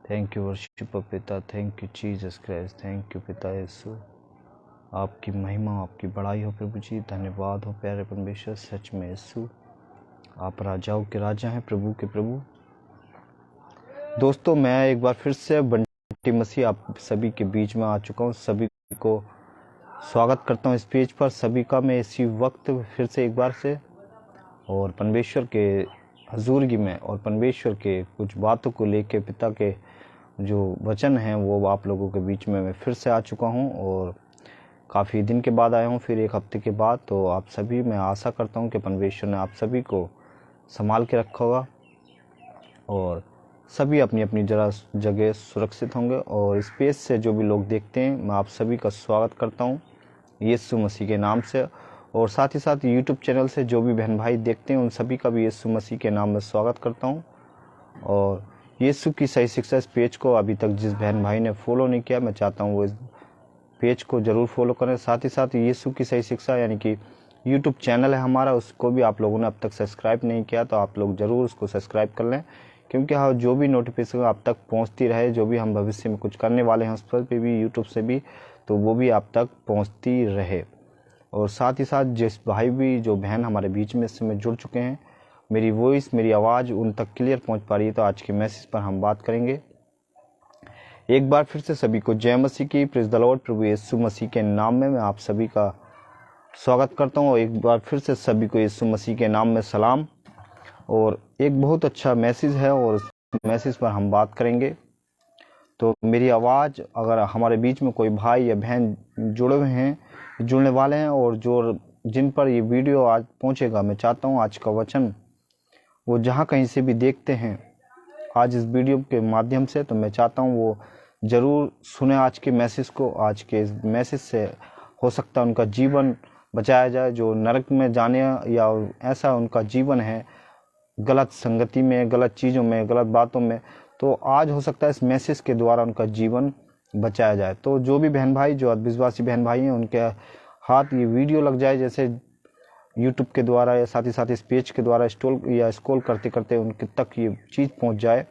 Thank you worship पिता, thank you Jesus Christ, thank you पिता यीशु। आपकी महिमा, आपकी बड़ाई हो प्रभु जी। धन्यवाद हो प्यारे परमेश्वर, सच में यीशु आप राजाओं के राजा हैं, प्रभु के प्रभु। दोस्तों, मैं एक बार फिर से बंटी मसीह आप सभी के बीच में आ चुका हूँ। सभी को स्वागत करता हूँ इस पेज पर, सभी का मैं इसी वक्त फिर से एक बार से, और परमेश्वर के हजूरगी में और परमेश्वर के कुछ बातों को लेके पिता के जो वचन हैं वो आप लोगों के बीच में मैं फिर से आ चुका हूँ, और काफ़ी दिन के बाद आया हूँ, फिर एक हफ्ते के बाद। तो आप सभी, मैं आशा करता हूँ कि परमेश्वर ने आप सभी को संभाल के रखा होगा और सभी अपनी अपनी जगह सुरक्षित होंगे। और इस पेज से जो भी लोग देखते हैं, मैं आप सभी का स्वागत करता हूँ यीशु मसीह के नाम से। और साथ ही साथ यूट्यूब चैनल से जो भी बहन भाई देखते हैं, उन सभी का भी यीशु मसीह के नाम में स्वागत करता हूँ। और यीशु की सही शिक्षा इस पेज को अभी तक जिस बहन भाई ने फॉलो नहीं किया, मैं चाहता हूँ वो इस पेज को ज़रूर फॉलो करें। साथ ही साथ यीशु की सही शिक्षा यानी कि यूट्यूब चैनल है हमारा, उसको भी आप लोगों ने अब तक सब्सक्राइब नहीं किया तो आप लोग ज़रूर उसको सब्सक्राइब कर लें, क्योंकि हाँ, जो भी नोटिफिकेशन आप तक पहुँचती रहे, जो भी हम भविष्य में कुछ करने वाले हैं उस पर भी यूट्यूब से भी, तो वो भी आप तक पहुँचती रहे। और साथ ही साथ जिस भाई भी, जो बहन हमारे बीच में इस समय जुड़ चुके हैं, मेरी वॉइस, मेरी आवाज़ उन तक क्लियर पहुंच पा रही है, तो आज के मैसेज पर हम बात करेंगे। एक बार फिर से सभी को जय मसीह की, प्रेज़ द लॉर्ड। प्रभु यीशु मसीह के नाम में मैं आप सभी का स्वागत करता हूं। एक बार फिर से सभी को यीशु मसीह के नाम में सलाम। और एक बहुत अच्छा मैसेज है और उस मैसेज पर हम बात करेंगे। तो मेरी आवाज़, अगर हमारे बीच में कोई भाई या बहन जुड़े हुए हैं, जुड़ने वाले हैं, और जो जिन पर ये वीडियो आज पहुंचेगा, मैं चाहता हूं आज का वचन वो जहाँ कहीं से भी देखते हैं आज इस वीडियो के माध्यम से, तो मैं चाहता हूँ वो ज़रूर सुने आज के मैसेज को। आज के इस मैसेज से हो सकता है उनका जीवन बचाया जाए, जो नरक में जाने या ऐसा उनका जीवन है गलत संगति में, गलत चीज़ों में, गलत बातों में, तो आज हो सकता है इस मैसेज के द्वारा उनका जीवन बचाया जाए। तो जो भी बहन भाई, जो विश्वासी बहन भाई हैं, उनके हाथ ये वीडियो लग जाए, जैसे यूट्यूब के द्वारा या साथ ही साथ इस पेज के द्वारा स्क्रॉल करते करते उनके तक ये चीज़ पहुंच जाए,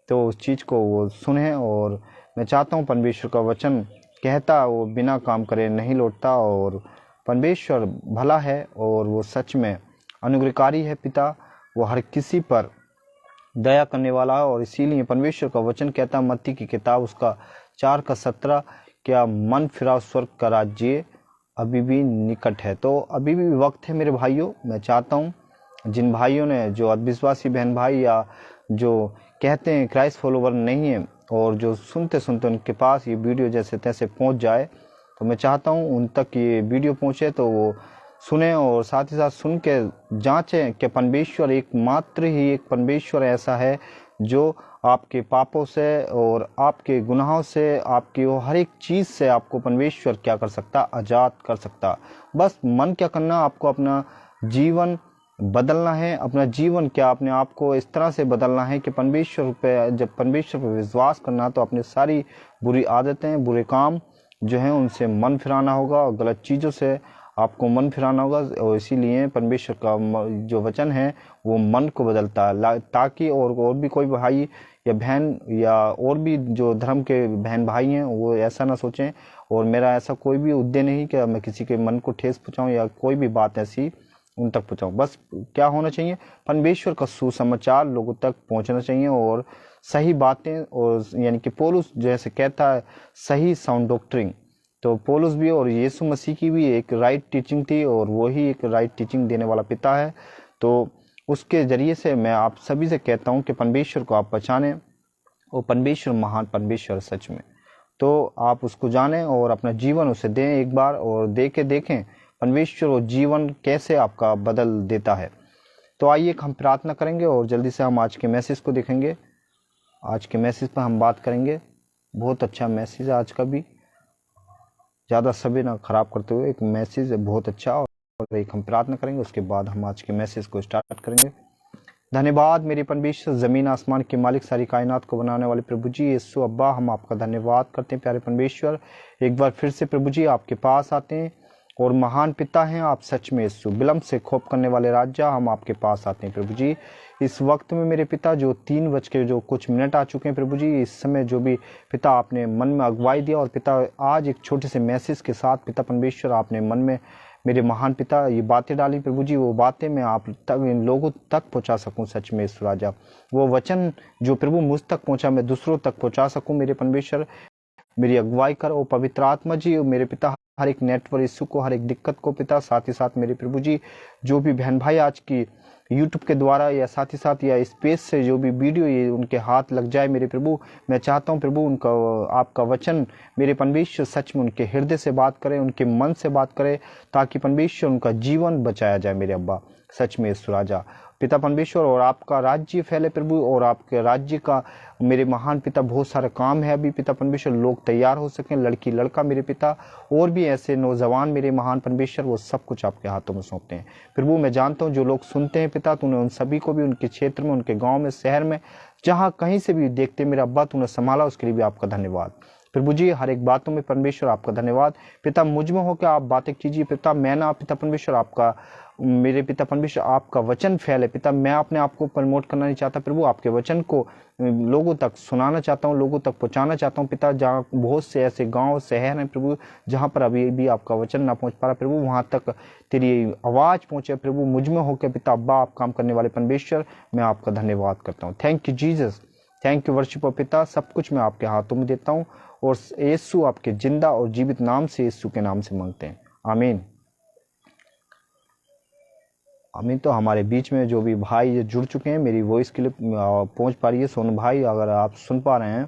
तो उस चीज़ को वो सुने। और मैं चाहता हूं परमेश्वर का वचन कहता वो बिना काम करे नहीं लौटता, और परमेश्वर भला है और वो सच में अनुग्रहकारी है पिता, वो हर किसी पर दया करने वाला है। और इसीलिए परमेश्वर का वचन कहता, मत्ती की किताब उसका 4:17, क्या मन फिराओ स्वर्ग का राज्य अभी भी निकट है। तो अभी भी वक्त है मेरे भाइयों। मैं चाहता हूँ जिन भाइयों ने, जो अविश्वासी बहन भाई या जो कहते हैं क्राइस्ट फॉलोवर नहीं है, और जो सुनते सुनते उनके पास ये वीडियो जैसे तैसे पहुंच जाए, तो मैं चाहता हूँ उन तक ये वीडियो पहुंचे तो वो सुने, और साथ ही साथ सुन के जांचें कि परमेश्वर एकमात्र ही एक परमेश्वर ऐसा है जो आपके पापों से और आपके गुनाहों से, आपकी वो हर एक चीज़ से आपको परमेश्वर क्या कर सकता, आज़ाद कर सकता। बस मन क्या करना, आपको अपना जीवन बदलना है। अपना जीवन क्या, अपने आप को इस तरह से बदलना है कि परमेश्वर पे, जब परमेश्वर पर विश्वास करना, तो अपनी सारी बुरी आदतें, बुरे काम जो हैं उनसे मन फिराना होगा, और गलत चीज़ों से आपको मन फिराना होगा। और इसीलिए परमेश्वर का जो वचन है वो मन को बदलता है, ताकि और भी कोई भाई या बहन या और भी जो धर्म के बहन भाई हैं वो ऐसा ना सोचें, और मेरा ऐसा कोई भी उद्देश्य नहीं कि मैं किसी के मन को ठेस पहुँचाऊँ या कोई भी बात ऐसी उन तक पहुँचाऊँ। बस क्या होना चाहिए, परमेश्वर का सुसमाचार लोगों तक पहुँचना चाहिए, और सही बातें, और यानी कि पौलुस जैसे कहता है सही साउंड डॉक्ट्रिन, तो पौलुस भी और यीशु मसीह की भी एक राइट टीचिंग थी, और वही एक राइट टीचिंग देने वाला पिता है। तो उसके ज़रिए से मैं आप सभी से कहता हूँ कि परमेश्वर को आप पहचानें, और परमेश्वर महान परमेश्वर सच में, तो आप उसको जानें और अपना जीवन उसे दें एक बार, और दे के देखें परमेश्वर वो जीवन कैसे आपका बदल देता है। तो आइए हम प्रार्थना करेंगे और जल्दी से हम आज के मैसेज को देखेंगे। आज के मैसेज पर हम बात करेंगे, बहुत अच्छा मैसेज है आज का भी, ज़्यादा समय ना खराब करते हुए एक मैसेज है बहुत अच्छा, और एक हम प्रार्थना करेंगे, उसके बाद हम आज के मैसेज को स्टार्ट करेंगे। धन्यवाद मेरे परमेश्वर, ज़मीन आसमान के मालिक, सारी कायनात को बनाने वाले प्रभु जी यीशु अब्बा, हम आपका धन्यवाद करते हैं प्यारे परमेश्वर। एक बार फिर से प्रभु जी आपके पास आते हैं, और महान पिता हैं आप सच में यीशु, विलम्ब से खोप करने वाले राजा, हम आपके पास आते हैं प्रभु जी। इस वक्त में मेरे पिता जो 3:00 आ चुके हैं प्रभु जी, इस समय जो भी पिता आपने मन में अगुवाई दिया, और पिता आज एक छोटे से मैसेज के साथ पिता परमेश्वर आपने मन में मेरे महान पिता ये बातें डाली प्रभु जी, वो बातें मैं आप तक इन लोगों तक पहुंचा सकूं। सच में ईश्वर राजा, वो वचन जो प्रभु मुझ तक पहुंचा मैं दूसरों तक पहुंचा सकूं। मेरे परमेश्वर मेरी अगुवाई कर, ओ पवित्र आत्मा जी मेरे पिता, हर एक नेटवर्क इश्यू को, हर एक दिक्कत को पिता, साथ ही साथ मेरे प्रभु जी जो भी बहन भाई आज की यूट्यूब के द्वारा या साथ ही साथ या स्पेस से जो भी वीडियो ये उनके हाथ लग जाए मेरे प्रभु, मैं चाहता हूँ प्रभु उनका आपका वचन मेरे परमेश्वर सच में उनके हृदय से बात करे, उनके मन से बात करे, ताकि परमेश्वर उनका जीवन बचाया जाए मेरे अब्बा। सच में ईश्वर राजा पिता परमेश्वर, और आपका राज्य फैले प्रभु, और आपके राज्य का मेरे महान पिता बहुत सारे काम है अभी पिता परमेश्वर, लोग तैयार हो सकें, लड़की लड़का मेरे पिता, और भी ऐसे नौजवान मेरे महान परमेश्वर, वो सब कुछ आपके हाथों में सौंपते हैं प्रभु। मैं जानता हूँ जो लोग सुनते हैं पिता, तूने उन सभी को भी उनके क्षेत्र में, उनके गाँव में, शहर में, जहाँ कहीं से भी देखते मेरा अब्बा, तूने संभाला, उसके लिए भी आपका धन्यवाद प्रभु जी। हर एक बातों में परमेश्वर आपका धन्यवाद पिता, मुझ में होकर आप बातें कीजिए पिता, मैं ना पिता परमेश्वर आपका मेरे पिता परमेश्वर आपका वचन फैले पिता, मैं अपने आप को प्रमोट करना नहीं चाहता प्रभु, आपके वचन को लोगों तक सुनाना चाहता हूँ, लोगों तक पहुँचाना चाहता हूँ पिता। जहाँ बहुत से ऐसे गांव शहर हैं प्रभु जहाँ पर अभी भी आपका वचन ना पहुँच पा रहा प्रभु, वहाँ तक तेरी आवाज़ पहुँचे प्रभु, मुझ में होकर पिता अब्बा आप काम करने वाले परमेश्वर, मैं आपका धन्यवाद करता हूँ। Thank you Jesus, thank you worship पिता, सब कुछ मैं आपके हाथों में देता हूँ, और यीशु आपके जिंदा और जीवित नाम से, यीशु के नाम से मांगते हैं, आमीन आमीन। तो हमारे बीच में जो भी भाई जुड़ चुके हैं, मेरी वॉइस के लिए पहुंच पा रही है। सोनू भाई अगर आप सुन पा रहे हैं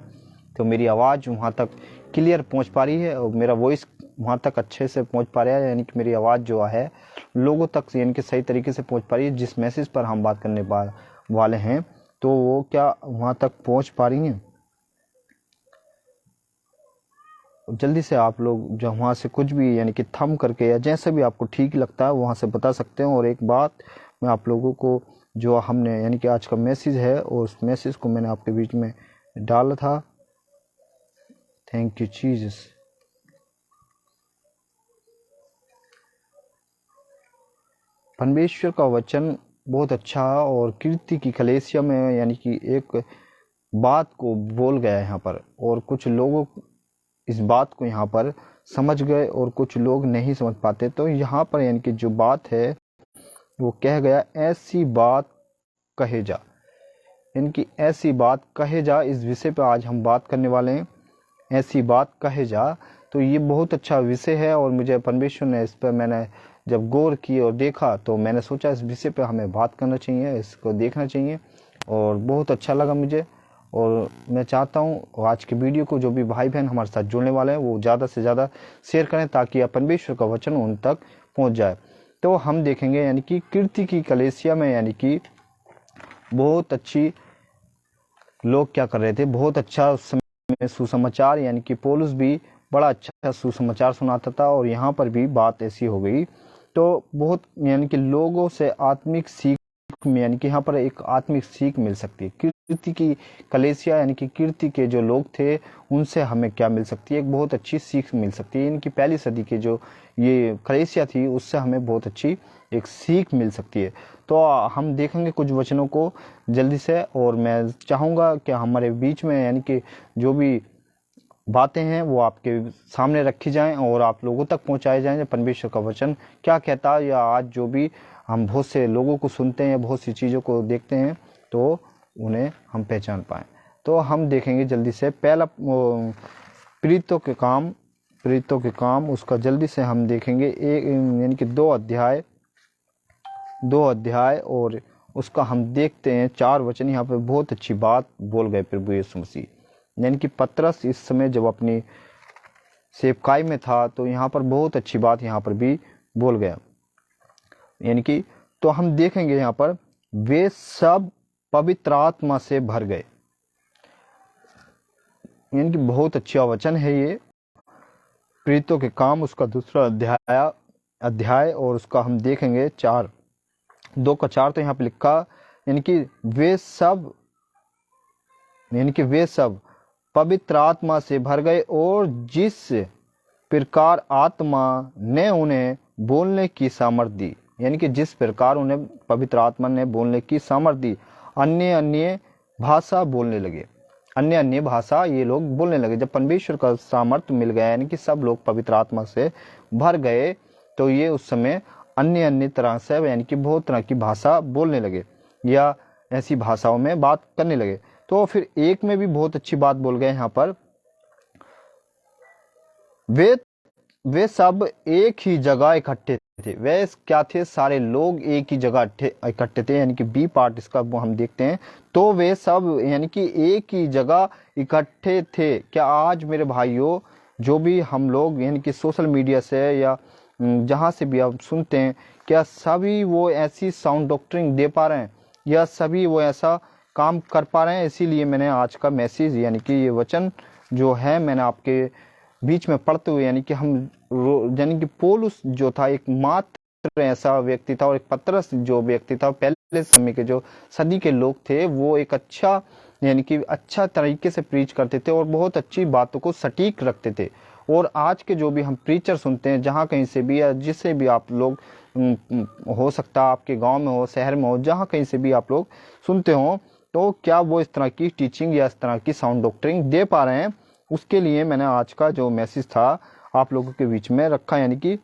तो मेरी आवाज़ वहां तक क्लियर पहुंच पा रही है, और मेरा वॉइस वहां तक अच्छे से पहुंच पा रहा है, यानी कि मेरी आवाज़ जो है लोगों तक यानी कि सही तरीके से पहुंच पा रही है। जिस मैसेज पर हम बात करने वाले हैं तो वो क्या वहां तक पहुंच पा रही हैं? जल्दी से आप लोग जो वहाँ से कुछ भी यानी कि थम करके या जैसे भी आपको ठीक लगता है वहाँ से बता सकते हैं। और एक बात मैं आप लोगों को जो हमने यानी कि आज का मैसेज है, और उस मैसेज को मैंने आपके बीच में डाला था। Thank you Jesus. परमेश्वर का वचन बहुत अच्छा, और कीर्ति की कलीसिया में यानी कि एक बात को बोल गया है यहाँ पर, और कुछ लोगों इस बात को यहाँ पर समझ गए और कुछ लोग नहीं समझ पाते। तो यहाँ पर यानी कि जो बात है वो कह गया, ऐसी बात कहे जा, यानी कि ऐसी बात कहे जा, इस विषय पर आज हम बात करने वाले हैं। ऐसी बात कहे जा, तो ये बहुत अच्छा विषय है, और मुझे परमेश्वर ने इस पर मैंने जब गौर की और देखा तो मैंने सोचा इस विषय पर हमें बात करना चाहिए, इसको देखना चाहिए, और बहुत अच्छा लगा मुझे। और मैं चाहता हूँ आज के वीडियो को जो भी भाई बहन हमारे साथ जुड़ने वाले हैं वो ज़्यादा से ज़्यादा शेयर करें, ताकि परमेश्वर का वचन उन तक पहुँच जाए। तो हम देखेंगे यानी कि कीर्ति की कलीसिया में यानी कि बहुत अच्छी लोग क्या कर रहे थे, बहुत अच्छा उस समय सुसमाचार, यानी कि पौलुस भी बड़ा अच्छा सुसमाचार सुनाता था, और यहाँ पर भी बात ऐसी हो गई। तो बहुत यानी कि लोगों से आत्मिक सीख, यानी कि यहाँ पर एक आत्मिक सीख मिल सकती है। कीर्ति की कलीसिया यानी कि कीर्ति के जो लोग थे उनसे हमें क्या मिल सकती है, एक बहुत अच्छी सीख मिल सकती है। इनकी पहली सदी के जो ये कलीसिया थी उससे हमें बहुत अच्छी एक सीख मिल सकती है। तो हम देखेंगे कुछ वचनों को जल्दी से, और मैं चाहूँगा कि हमारे बीच में यानी कि जो भी बातें हैं वो आपके सामने रखी जाएं और आप लोगों तक पहुंचाए जाएं। परमेश्वर का वचन क्या कहता है, या आज जो भी हम बहुत से लोगों को सुनते हैं, बहुत सी चीज़ों को देखते हैं, तो उन्हें हम पहचान पाएं। तो हम देखेंगे जल्दी से पहला प्रीतों के काम उसका जल्दी से हम देखेंगे, एक यानी कि 2 अध्याय और उसका हम देखते हैं 4 वचन। यहाँ पे बहुत अच्छी बात बोल गए प्रभु यीशु मसीह, यानी कि पतरस इस समय जब अपनी सेवकाई में था तो यहाँ पर बहुत अच्छी बात यहाँ पर भी बोल गया, यानी कि तो हम देखेंगे यहाँ पर वे सब पवित्र आत्मा से भर गए, यानी कि बहुत अच्छा वचन है ये। प्रीतों के काम उसका 2 अध्याय और उसका हम देखेंगे 2 का 4। तो यहाँ पे लिखा यानी कि वे सब पवित्र आत्मा से भर गए, और जिस प्रकार आत्मा ने उन्हें बोलने की सामर्थ दी, यानी कि जिस प्रकार उन्हें पवित्र आत्मा ने बोलने की सामर्थ दी, अन्य अन्य भाषा बोलने लगे। अन्य अन्य भाषा ये लोग बोलने लगे। जब परमेश्वर का सामर्थ्य मिल गया, यानी कि सब लोग पवित्र आत्मा से भर गए, तो ये उस समय अन्य अन्य तरह से, यानी कि बहुत तरह की भाषा बोलने लगे या ऐसी भाषाओं में बात करने लगे। तो फिर एक में भी बहुत अच्छी बात बोल गए यहाँ पर, वे सब एक ही जगह इकट्ठे थे। वे क्या थे? सारे लोग एक ही जगह इकट्ठे थे, यानी कि बी पार्ट इसका वो हम देखते हैं। तो वे सब यानी कि एक ही जगह इकट्ठे थे। क्या आज मेरे भाइयों, जो भी हम लोग यानी कि सोशल मीडिया से या जहाँ से भी आप सुनते हैं, क्या सभी वो ऐसी साउंड डॉक्ट्रिन दे पा रहे हैं या सभी वो ऐसा काम कर पा रहे हैं? इसीलिए मैंने आज का मैसेज यानी कि ये वचन जो है मैंने आपके बीच में पढ़ते हुए, यानी कि यानी कि पौलुस जो था एक मात्र ऐसा व्यक्ति था, और एक पतरस जो व्यक्ति था, पहले समय के जो सदी के लोग थे, वो एक अच्छा यानी कि अच्छा तरीके से प्रीच करते थे और बहुत अच्छी बातों को सटीक रखते थे। और आज के जो भी हम प्रीचर सुनते हैं, जहाँ कहीं से भी या जिससे भी आप लोग हो सकता है आपके गांव में हो, शहर में हो, जहाँ कहीं से भी आप लोग सुनते हो, तो क्या वो इस तरह की टीचिंग या इस तरह की साउंड डॉक्ट्रिन दे पा रहे हैं? उसके लिए मैंने आज का जो मैसेज था आप लोगों के बीच में रखा। यानी कि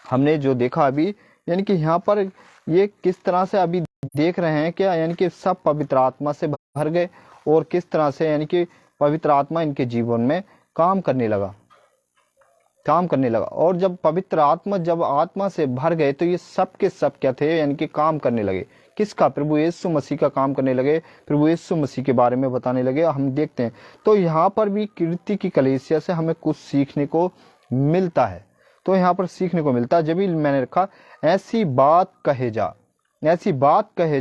हमने जो देखा अभी, यानी कि यहाँ पर ये किस तरह से अभी देख रहे हैं क्या, यानी कि सब पवित्र आत्मा से भर गए और किस तरह से यानी कि पवित्र आत्मा इनके जीवन में काम करने लगा। और जब पवित्र आत्मा जब आत्मा से भर गए, तो ये सब के सब क्या थे? यानी कि काम करने लगे। किसका? प्रभु यीशु मसीह का काम करने लगे। प्रभु यीशु मसीह के बारे में बताने लगे। हम देखते हैं तो यहाँ पर भी कीर्ति की कलीसिया से हमें कुछ सीखने को मिलता है। तो यहाँ पर सीखने को मिलता है, जब भी मैंने रखा ऐसी बात कहे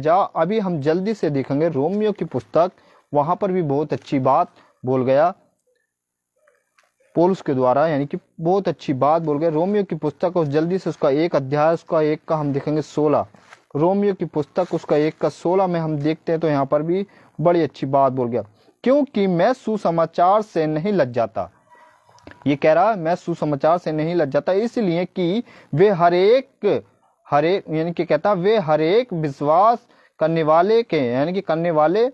जा। अभी हम जल्दी से देखेंगे रोमियो की पुस्तक, वहां पर भी बहुत अच्छी बात बोल गया पौलुस के द्वारा, यानी कि बहुत अच्छी बात बोल गए। रोमियो की पुस्तक और जल्दी से उसका एक अध्याय, उसका 1 का हम देखेंगे 16। रोमियो की पुस्तक उसका 1 का 16 में हम देखते हैं, तो यहाँ पर भी बड़ी अच्छी बात बोल गया। क्योंकि मैं सुसमाचार से नहीं लज जाता। ये कह रहा है मैं सुसमाचार से नहीं लज जाता, इसलिए कि वे हर एक यानी कि कहता वे हर एक विश्वास करने वाले के, यानी कि करने वाले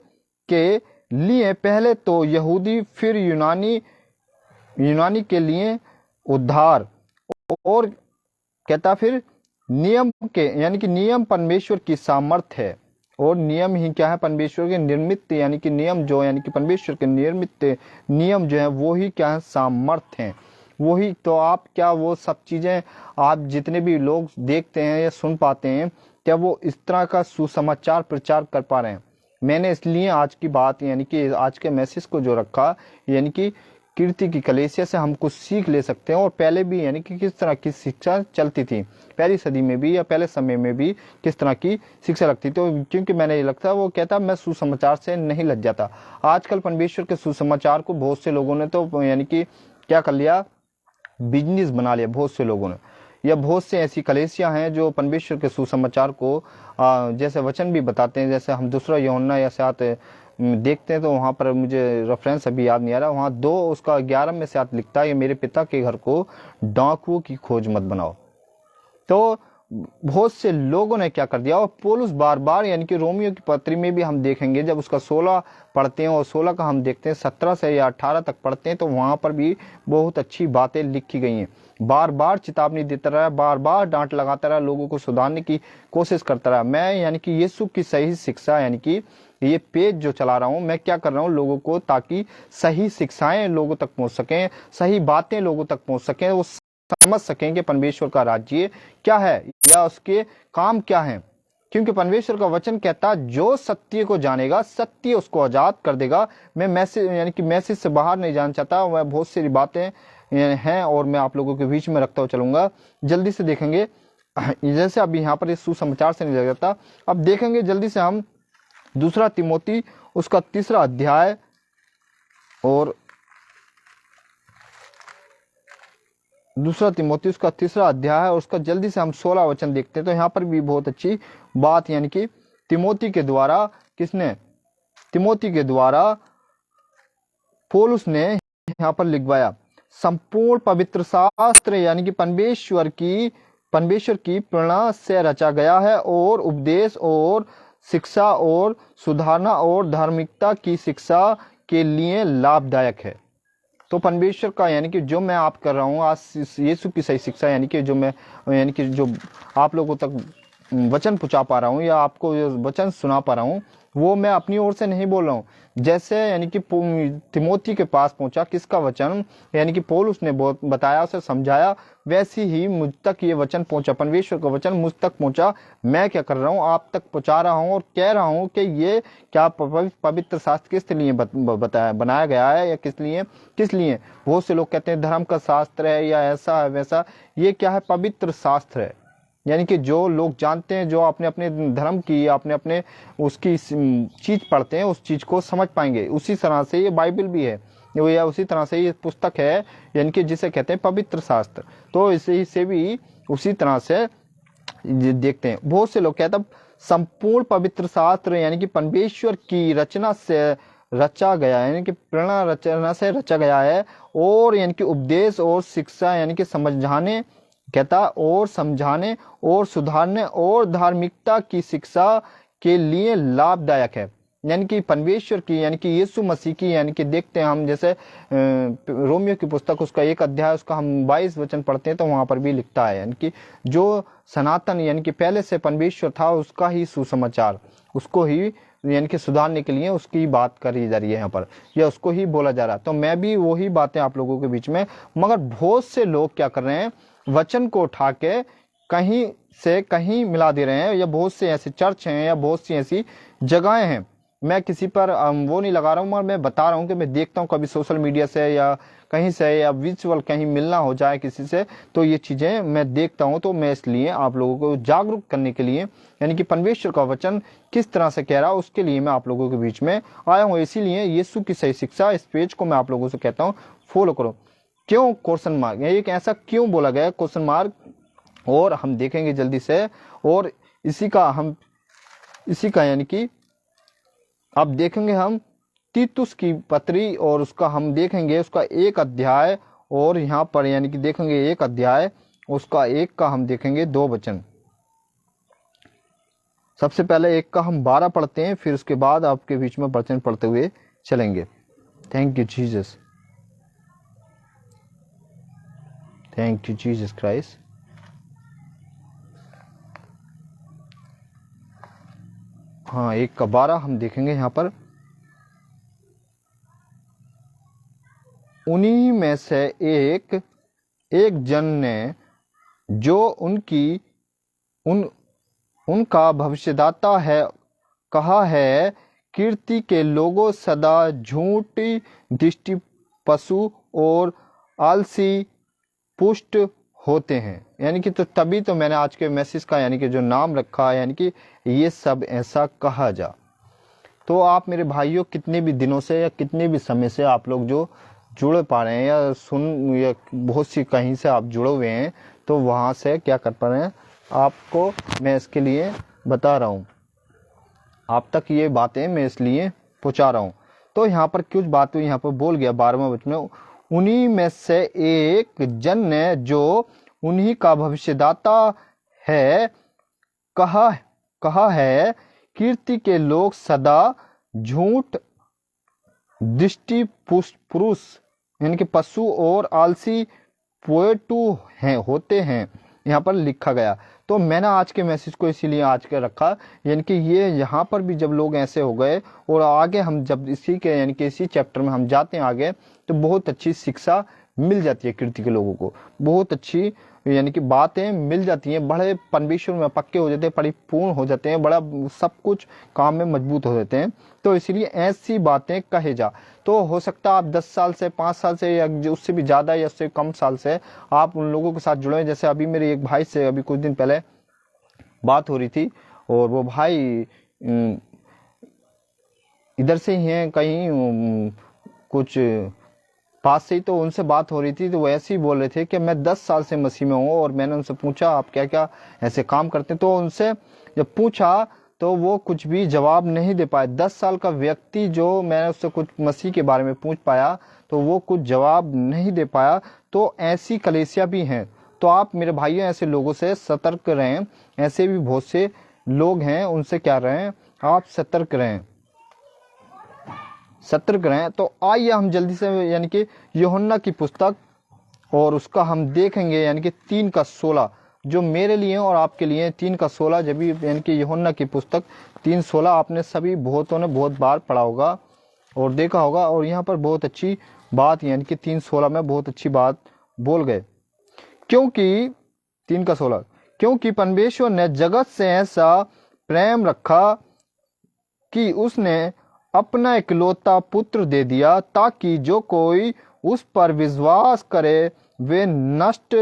के लिए पहले तो यहूदी फिर यूनानी के लिए उद्धार, और कहता फिर नियम के, यानी कि नियम परमेश्वर की सामर्थ्य है। और नियम ही क्या है? परमेश्वर के निर्मित, यानी कि नियम जो, यानी कि परमेश्वर के निर्मित नियम जो है वो ही क्या है? सामर्थ्य है। वही तो आप क्या वो सब चीजें आप जितने भी लोग देखते हैं या सुन पाते हैं, क्या वो इस तरह का सुसमाचार प्रचार कर पा रहे हैं? मैंने इसलिए आज की बात यानी कि आज के मैसेज को जो रखा, यानी कि कीर्ति की कलीसिया से हम कुछ सीख ले सकते हैं। और पहले भी यानी कि किस तरह की शिक्षा चलती थी, पहली सदी में भी या पहले समय में भी किस तरह की शिक्षा लगती थी। तो क्योंकि मैंने ये लगता है वो कहता मैं सुसमाचार से नहीं लज जाता। आजकल परमेश्वर के सुसमाचार को बहुत से लोगों ने तो यानी कि क्या कर लिया? बिजनेस बना लिया बहुत से लोगों ने, या बहुत से ऐसी कलीसिया हैं जो परमेश्वर के सुसमाचार को जैसे वचन भी बताते हैं। जैसे हम दूसरा यूहन्ना या साथ देखते हैं, तो वहाँ पर मुझे रेफरेंस अभी याद नहीं आ रहा, वहाँ 2 उसका 11 में से लिखता है, मेरे पिता के घर को डाकुओं की खोज मत बनाओ। तो बहुत से लोगों ने क्या कर दिया, और पौलुस बार बार यानी कि रोमियो की पत्री में भी हम देखेंगे, जब उसका 16 पढ़ते हैं और 16 का हम देखते हैं 17 से या 18 तक पढ़ते हैं, तो वहां पर भी बहुत अच्छी बातें लिखी गई हैं। बार बार चेतावनी देता रहा, बार बार डांट लगाता रहा, लोगों को सुधारने की कोशिश करता रहा। मैं यानी कि यीशु की सही शिक्षा, यानी कि ये पेज जो चला रहा हूं, मैं क्या कर रहा हूं लोगों को, ताकि सही शिक्षाएं लोगों तक पहुंच सकें, सही बातें लोगों तक पहुंच सकें, वो समझ सकें कि परमेश्वर का राज्य क्या है या उसके काम क्या है। क्योंकि परमेश्वर का वचन कहता जो सत्य को जानेगा, सत्य उसको आजाद कर देगा। मैं मैसेज यानी कि मैसेज से बाहर नहीं जाना चाहता, मैं बहुत सारी बातें हैं और मैं आप लोगों के बीच में रखता हुआ चलूंगा। जल्दी से देखेंगे, जैसे अभी यहाँ पर इस सुसमाचार से नहीं लग जाता, अब देखेंगे जल्दी से हम दूसरा तिमोथी उसका 3रा अध्याय, और दूसरा तिमोथी उसका 3रा अध्याय है, और उसका जल्दी से हम 16 वचन देखते हैं। तो यहाँ पर भी बहुत अच्छी बात, यानी कि तिमोथी के द्वारा पौलुस ने यहाँ पर लिखवाया, संपूर्ण पवित्र शास्त्र यानी कि परमेश्वर की प्रेरणा से रचा गया है, और उपदेश और शिक्षा और सुधारना और धार्मिकता की शिक्षा के लिए लाभदायक है। तो परमेश्वर का यानी कि जो मैं आप कर रहा हूँ आज यीशु की सही शिक्षा यानी कि जो मैं यानी कि जो आप लोगों तक वचन पहुँचा पा रहा हूँ या आपको वचन सुना पा रहा हूँ वो मैं अपनी ओर से नहीं बोल रहा हूँ। जैसे यानी कि तिमोथी के पास पहुंचा किसका वचन यानी कि पौलुस ने बताया उसे समझाया, वैसे ही मुझ तक ये वचन पहुंचा, परमेश्वर का वचन मुझ तक पहुंचा। मैं क्या कर रहा हूँ आप तक पहुंचा रहा हूँ और कह रहा हूँ कि ये क्या पवित्र शास्त्र किस लिए बताया बनाया गया है या किस लिए। बहुत से लोग कहते हैं धर्म का शास्त्र है या ऐसा है वैसा, ये क्या है? पवित्र शास्त्र है। यानी कि जो लोग जानते हैं, जो अपने अपने धर्म की या अपने अपने उसकी चीज पढ़ते हैं उस चीज को समझ पाएंगे। उसी तरह से ये बाइबल भी है या उसी तरह से ये पुस्तक है यानी कि जिसे कहते हैं पवित्र शास्त्र। तो इसे भी उसी तरह से देखते हैं। बहुत से लोग कहते हैं संपूर्ण पवित्र शास्त्र यानी कि परमेश्वर की रचना से रचा गया है, यानी कि प्रेरणा रचना से रचा गया है और यानी कि उपदेश और शिक्षा यानी कि समझाने कहता और समझाने और सुधारने और धार्मिकता की शिक्षा के लिए लाभदायक है। यानी कि परमेश्वर की यानी कि यीशु मसीह की यानी कि देखते हैं हम जैसे रोमियो की पुस्तक उसका 1 अध्याय उसका हम 22 वचन पढ़ते हैं तो वहां पर भी लिखता है यानी कि जो सनातन यानी कि पहले से परमेश्वर था उसका ही सुसमाचार उसको ही यानी कि सुधारने के लिए उसकी बात करी जा रही है यहाँ पर या उसको ही बोला जा रहा है। तो मैं भी वही बातें आप लोगों के बीच में, मगर बहुत से लोग क्या कर रहे हैं वचन को उठा के कहीं से कहीं मिला दे रहे हैं या बहुत से ऐसे चर्च हैं या बहुत सी ऐसी जगहें हैं। मैं किसी पर वो नहीं लगा रहा हूँ, मगर मैं बता रहा हूँ कि मैं देखता हूँ कभी सोशल मीडिया से या कहीं से या विजुअल कहीं मिलना हो जाए किसी से तो ये चीज़ें मैं देखता हूँ। तो मैं इसलिए आप लोगों को जागरूक करने के लिए यानी कि परमेश्वर का वचन किस तरह से कह रहा है उसके लिए मैं आप लोगों के बीच में आया हूँ। इसीलिए यीशु की सही शिक्षा इस पेज को मैं आप लोगों से कहता हूँ फॉलो करो। क्यों क्वेश्चन मार्क, एक ऐसा क्यों बोला गया क्वेश्चन मार्क, और हम देखेंगे जल्दी से। और इसी का यानी कि अब देखेंगे हम तीतुस की पत्री और उसका हम देखेंगे उसका 1 अध्याय और यहाँ पर यानी कि देखेंगे 1 अध्याय उसका 1 का हम देखेंगे 2 वचन। सबसे पहले 1 का हम 12 पढ़ते हैं फिर उसके बाद आपके बीच में वचन पढ़ते हुए चलेंगे। Thank you Jesus, thank you Jesus Christ. हाँ 1 का 12 हम देखेंगे यहाँ पर। उन्हीं में से एक जन ने जो उनका भविष्यदाता है कहा है, कीर्ति के लोगों सदा झूठी दृष्टि पशु और आलसी पुष्ट होते हैं। यानी कि तो तभी तो मैंने आज के मैसेज का यानी कि जो नाम रखा है यानी कि ये सब ऐसा कहा जा। तो आप मेरे भाइयों कितने भी दिनों से या कितने भी समय से आप लोग जो जुड़ पा रहे हैं या बहुत सी कहीं से आप जुड़े हुए हैं तो वहाँ से क्या कर पा रहे हैं आपको मैं इसके लिए बता रहा हूँ, आप तक ये बातें मैं इसलिए पहुँचा रहा हूँ। तो यहाँ पर कुछ बात यहाँ पर बोल गया 12वें वचन में, उन्हीं में से एक जन ने जो उन्हीं का भविष्यदाता है कहा है, कीर्ति के लोग सदा झूठ दृष्टि पुरुष यानी कि पशु और आलसी पोएटू होते हैं, यहाँ पर लिखा गया। तो मैंने आज के मैसेज को इसीलिए आज के रखा यानी कि ये यहाँ पर भी जब लोग ऐसे हो गए और आगे हम जब इसी के यानी कि इसी चैप्टर में हम जाते हैं आगे तो बहुत अच्छी शिक्षा मिल जाती है। कीर्ति के लोगों को बहुत अच्छी यानी कि बातें मिल जाती हैं, बड़े परमेश्वर में पक्के हो जाते हैं, परिपूर्ण हो जाते हैं, बड़ा सब कुछ काम में मजबूत हो जाते हैं। तो इसलिए ऐसी बातें कहे जा। तो हो सकता है आप 10 साल से 5 साल से या उससे भी ज़्यादा या उससे कम साल से आप उन लोगों के साथ जुड़े। जैसे अभी मेरे एक भाई से अभी कुछ दिन पहले बात हो रही थी और वो भाई इधर से ही हैं कहीं कुछ पास से ही, तो उनसे बात हो रही थी तो वो ऐसे ही बोल रहे थे कि मैं 10 साल से मसीह में हूँ। और मैंने उनसे पूछा आप क्या क्या ऐसे काम करते हैं, तो उनसे जब पूछा तो वो कुछ भी जवाब नहीं दे पाए। 10 साल का व्यक्ति जो मैंने उससे कुछ मसीह के बारे में पूछ पाया तो वो कुछ जवाब नहीं दे पाया। तो ऐसी कलीसिया भी हैं। तो आप मेरे भाइयों ऐसे लोगों से सतर्क रहें। ऐसे भी बहुत से लोग हैं, उनसे क्या रहें आप सतर्क रहें, सतर्क रहें। तो आइए हम जल्दी से यानी कि यूहन्ना की पुस्तक और उसका हम देखेंगे यानी कि 3:16 जो मेरे लिए और आपके लिए 3:16 जब भी यानी कि यूहन्ना की पुस्तक 3:16 आपने सभी बहुतों ने बहुत बार पढ़ा होगा और देखा होगा। और यहाँ पर बहुत अच्छी बात यानी कि 3:16 में बहुत अच्छी बात बोल गए, क्योंकि 3:16 क्योंकि परमेश्वर ने जगत से ऐसा प्रेम रखा कि उसने अपना इकलौता पुत्र दे दिया ताकि जो कोई उस पर विश्वास करे वे नष्ट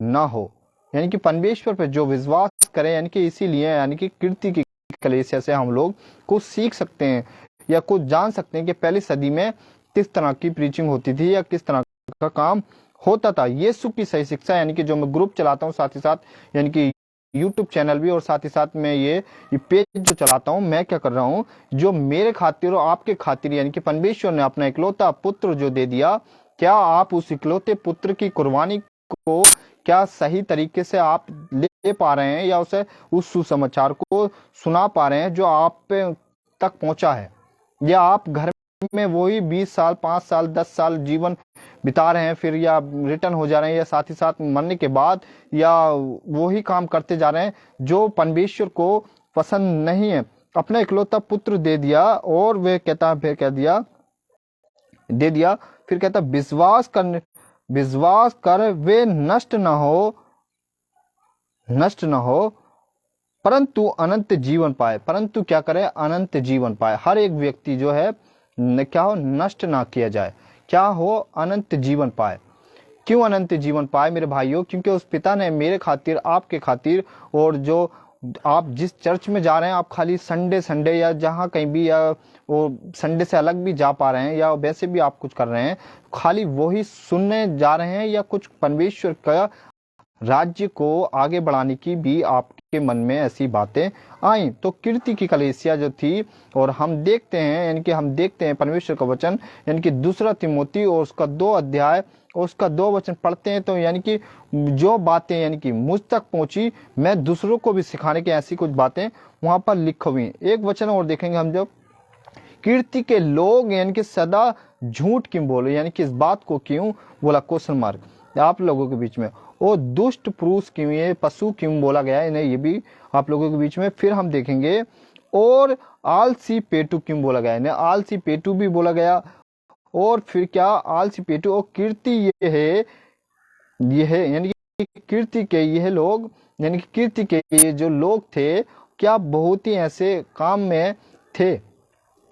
ना हो। यानी कि परमेश्वर पर जो विश्वास करे, यानी कि इसीलिए यानी कि कीर्ति की कलीसिया से हम लोग कुछ सीख सकते हैं या कुछ जान सकते हैं कि पहली सदी में किस तरह की प्रीचिंग होती थी या किस तरह का काम होता था। यीशु की सही शिक्षा यानी कि जो मैं ग्रुप चलाता हूँ, साथ ही साथ यानी कि यूट्यूब चैनल भी, और साथ ही साथ मैं ये पेज जो चलाता हूँ, मैं क्या कर रहा हूँ, जो मेरे खातिर और आपके खातिर यानी कि परमेश्वर ने अपना इकलौता पुत्र जो दे दिया, क्या आप उस इकलौते पुत्र की कुर्बानी को क्या सही तरीके से आप ले पा रहे हैं या उसे उस सुसमाचार को सुना पा रहे हैं जो आप पे तक पहुंचा है, या आप घर में वही 20 साल 5 साल 10 साल जीवन बिता रहे हैं फिर या रिटर्न हो जा रहे हैं, या साथ ही साथ मरने के बाद या वही काम करते जा रहे हैं जो परमेश्वर को पसंद नहीं है। अपना इकलौता पुत्र दे दिया और वे कहता फिर कह दिया दे दिया फिर कहता विश्वास कर वे नष्ट न हो परंतु अनंत जीवन पाए। परंतु क्या करे, अनंत जीवन पाए। हर एक व्यक्ति जो है क्या हो, नष्ट ना किया जाए, क्या हो, अनंत जीवन पाए। क्यों अनंत जीवन पाए मेरे भाइयों? क्योंकि उस पिता ने मेरे खातिर, आपके खातिर, और जो आप जिस चर्च में जा रहे हैं, आप खाली संडे या जहाँ कहीं भी या वो संडे से अलग भी जा पा रहे हैं या वैसे भी आप कुछ कर रहे हैं, खाली वही सुनने जा रहे हैं या कुछ परमेश्वर का राज्य को आगे बढ़ाने की भी आपके मन में ऐसी बातें आई। तो कीर्ति की कलीसिया जो थी, और हम देखते हैं यानी कि हम देखते हैं परमेश्वर का वचन यानी कि 2 तिमोथी और उसका 2 अध्याय और उसका 2 वचन पढ़ते हैं, तो यानी कि जो बातें यानी कि मुझ तक पहुंची, मैं दूसरों को भी सिखाने की ऐसी कुछ बातें वहां पर लिखी हुई। एक वचन और देखेंगे हम, जब कीर्ति के लोग यानी कि सदा झूठ क्यों बोले, यानी कि इस बात को क्यों बोला, क्वेश्चन मार्क आप लोगों के बीच में। और दुष्ट पुरुष क्यों, ये पशु क्यों बोला गया है इन्हें, ये भी आप लोगों के बीच में। फिर हम देखेंगे और आलसी पेटू क्यों बोला गया, इन्हें आलसी पेटू भी बोला गया। और फिर क्या, आलसी पेटू और कीर्ति ये है यानी कि कीर्ति के यह लोग, यानी कि कीर्ति के ये जो लोग थे, क्या बहुत ही ऐसे काम में थे।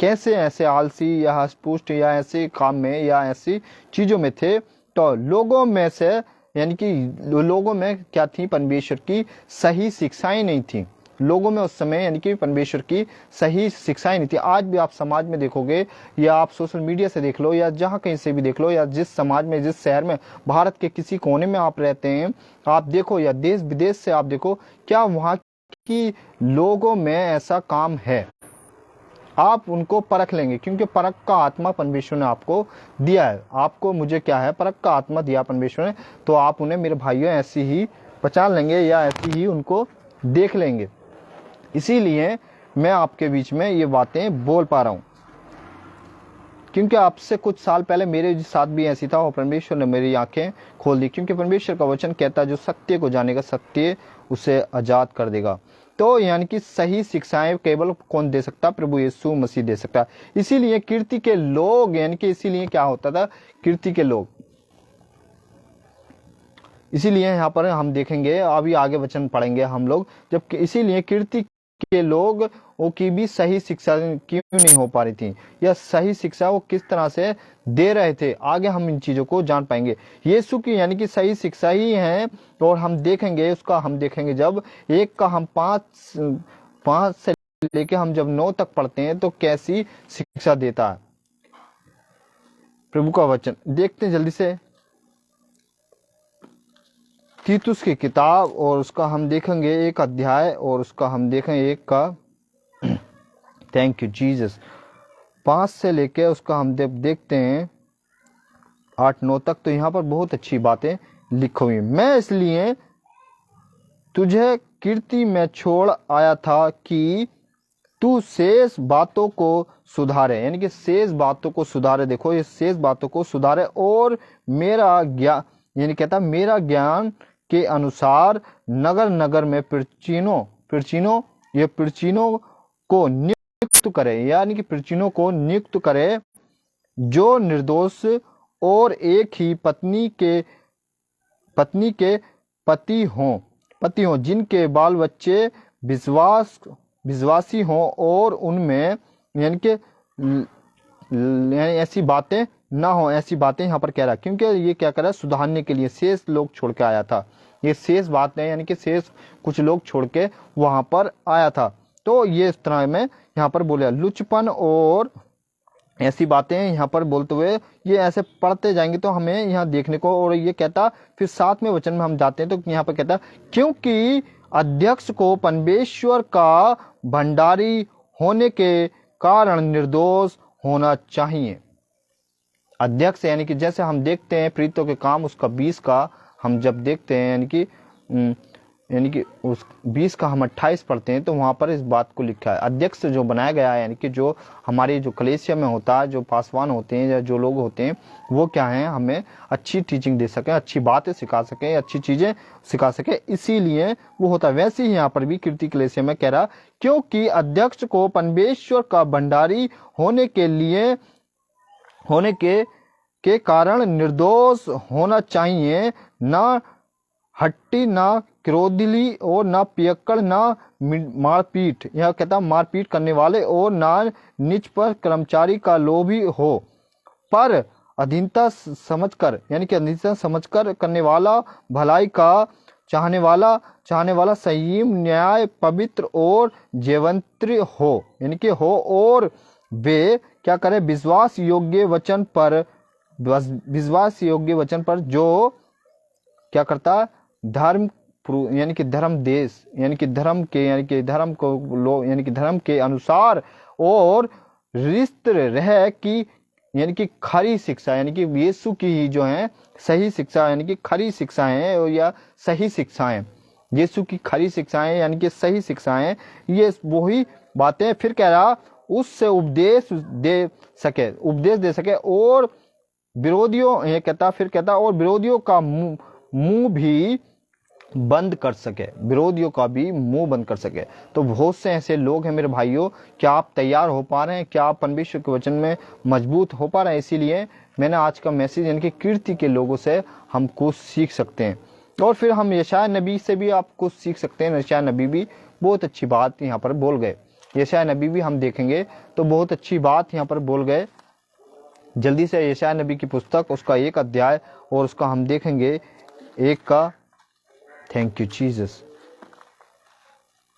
कैसे ऐसे आलसी या हष्टपुष्ट या ऐसे काम में या ऐसी चीजों में थे? तो लोगों में से यानी कि लोगों में क्या थी, परमेश्वर की सही शिक्षाएं नहीं थी लोगों में उस समय, यानी कि परमेश्वर की सही शिक्षाएं नहीं थी। आज भी आप समाज में देखोगे या आप सोशल मीडिया से देख लो या जहां कहीं से भी देख लो, या जिस समाज में, जिस शहर में, भारत के किसी कोने में आप रहते हैं, आप देखो, या देश विदेश से आप देखो, क्या वहां की लोगों में ऐसा काम है? आप उनको परख लेंगे, क्योंकि परख का आत्मा परमेश्वर ने आपको दिया है। आपको मुझे क्या है, परख का आत्मा दिया परमेश्वर ने, तो आप उन्हें मेरे भाइयों ऐसी ही पहचान लेंगे या ऐसी ही उनको देख लेंगे। इसीलिए मैं आपके बीच में ये बातें बोल पा रहा हूं, क्योंकि आपसे कुछ साल पहले मेरे साथ भी ऐसी था और परमेश्वर ने मेरी आंखें खोल दी। क्योंकि परमेश्वर का वचन कहता है जो सत्य को जानेगा सत्य उसे आजाद कर देगा। तो यानी कि सही शिक्षाएं केवल कौन दे सकता? प्रभु यीशु मसीह दे सकता। इसीलिए कीर्ति के लोग, यानी कि इसीलिए क्या होता था, कीर्ति के लोग, इसीलिए यहाँ पर हम देखेंगे, अभी आगे वचन पढ़ेंगे हम लोग, जब इसीलिए कीर्ति के लोग वो की भी सही शिक्षा क्यों नहीं हो पा रही थी, या सही शिक्षा वो किस तरह से दे रहे थे, आगे हम इन चीजों को जान पाएंगे। यीशु की यानी कि सही शिक्षा ही है, और हम देखेंगे उसका, हम देखेंगे जब 1 का हम 5 से लेके हम जब 9 तक पढ़ते हैं तो कैसी शिक्षा देता है प्रभु का वचन। देखते हैं जल्दी से तीतुस की किताब, और उसका हम देखेंगे 1 अध्याय, और उसका हम देखेंगे 1 का थैंक यू जीसस 5 से लेके उसका हम देखते हैं 8-9 तक। तो यहाँ पर बहुत अच्छी बातें लिखी हुई। मैं इसलिए तुझे कीर्ति में छोड़ आया था कि तू शेष बातों को सुधारे, यानी कि शेष बातों को सुधारे। देखो ये शेष बातों को सुधारे और मेरा ज्ञान, यानी कहता मेरा ज्ञान के अनुसार नगर नगर में पिरचीनों को नियुक्त करे, यानी कि पिरचीनों को नियुक्त करे जो निर्दोष और एक ही पत्नी के पति हों, जिनके बाल बच्चे विश्वासी हों और उनमें यानी कि ऐसी बातें ना हो, ऐसी बातें यहाँ पर कह रहा है, क्योंकि ये क्या कर रहा है, सुधारने के लिए शेष लोग छोड़ के आया था। ये शेष बातें यानी कि शेष कुछ लोग छोड़ के वहां पर आया था। तो ये इस तरह में यहाँ पर बोले लुचपन और ऐसी बातें यहाँ पर बोलते हुए ये ऐसे पढ़ते जाएंगे तो हमें यहाँ देखने को, और ये कहता फिर 7वें वचन में हम जाते हैं तो यहाँ पर कहता क्योंकि अध्यक्ष को परमेश्वर का भंडारी होने के कारण निर्दोष होना चाहिए। अध्यक्ष यानी कि जैसे हम देखते हैं प्रीतों के काम उसका 20 का हम जब देखते हैं यानी कि उस 20 का हम 28 पढ़ते हैं तो वहाँ पर इस बात को लिखा है अध्यक्ष जो बनाया गया है, यानी कि जो हमारे जो कलेसिया में होता है, जो पासवान होते हैं या जो लोग होते हैं वो क्या है, हमें अच्छी टीचिंग दे सकें, अच्छी बातें सिखा सकें, अच्छी चीज़ें सिखा सकें, इसीलिए वो होता है। वैसे ही यहाँ पर भी कीर्ति कलेसिया में कह रहा क्योंकि अध्यक्ष को परमेश्वर का भंडारी होने के कारण निर्दोष होना चाहिए, ना हट्टी, ना क्रोधली और ना पियक्कड़, ना मारपीट, यह कहता मारपीट करने वाले और ना नीच पर कर्मचारी का लोभी हो, पर अधीनता समझकर, यानी कि अधीनता समझकर करने वाला, भलाई का चाहने वाला, संयम, न्याय, पवित्र और जयवंत हो, यानी कि हो, और वे क्या करे विश्वास योग्य वचन पर जो क्या करता धर्म, यानी कि धर्म देश, यानी कि धर्म के अनुसार और रिश्त रह की, यानी कि खरी शिक्षा, यानी कि यीशु की ही जो है सही शिक्षा, यानी कि खरी शिक्षाएं या सही शिक्षाएं, यीशु की खरी शिक्षाएं यानी कि सही शिक्षाएं, ये वही बातें फिर कह रहा उससे उपदेश दे सके और विरोधियों, ये कहता फिर कहता और विरोधियों का मुंह भी बंद कर सके, विरोधियों का भी मुंह बंद कर सके। तो बहुत से ऐसे लोग हैं मेरे भाइयों, क्या आप तैयार हो पा रहे हैं, क्या आप परमेश्वर के वचन में मजबूत हो पा रहे हैं? इसीलिए मैंने आज का मैसेज यानी कि कीर्ति के लोगों से हम कुछ सीख सकते हैं, और फिर हम यशायाह नबी से भी आप कुछ सीख सकते हैं। यशायाह नबी भी बहुत अच्छी बात यहाँ पर बोल गए, यशायाह नबी भी हम देखेंगे तो बहुत अच्छी बात यहाँ पर बोल गए। जल्दी से यशायाह नबी की पुस्तक उसका 1 अध्याय और उसका हम देखेंगे 1 का, थैंक यू जीसस,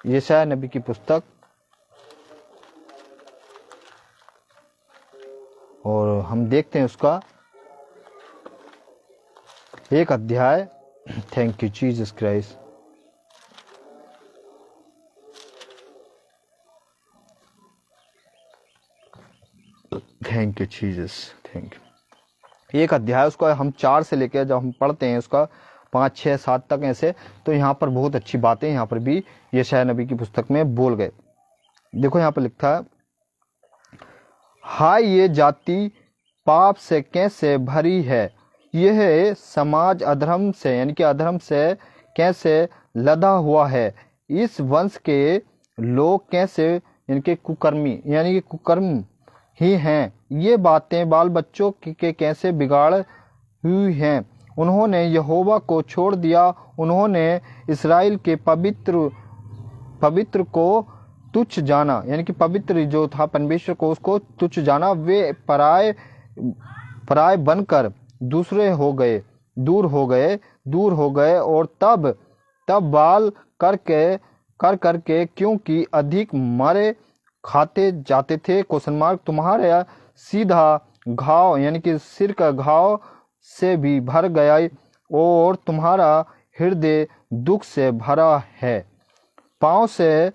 यशायाह नबी की पुस्तक और हम देखते हैं उसका 1 अध्याय, thank you Jesus Christ, thank you Jesus, thank you. 1 अध्याय उसका हम 4 से लेकर जब हम पढ़ते हैं उसका 5, 6, 7 तक ऐसे, तो यहाँ पर बहुत अच्छी बातें यहाँ पर भी यशायाह नबी की पुस्तक में बोल गए। देखो यहाँ पर लिखा है, हाय ये जाति पाप से कैसे भरी है, यह समाज अधर्म से, यानी कि अधर्म से कैसे लदा हुआ है, इस वंश के लोग कैसे, यानी कि कुकर्मी, यानी कि कुकर्म ही हैं, ये बातें बाल बच्चों के कैसे बिगाड़ हुई हैं, उन्होंने यहोवा को छोड़ दिया, उन्होंने इस्राएल के पवित्र को तुच्छ जाना, यानी कि पवित्र जो था परमेश्वर को उसको तुच्छ जाना, वे पराय बनकर दूर हो गए और तब बाल करके क्योंकि अधिक मारे खाते जाते थे, तुम्हारा सीधा घाव, यानी कि सिर का घाव से भी भर गया और तुम्हारा हृदय दुख से भरा है, पांव से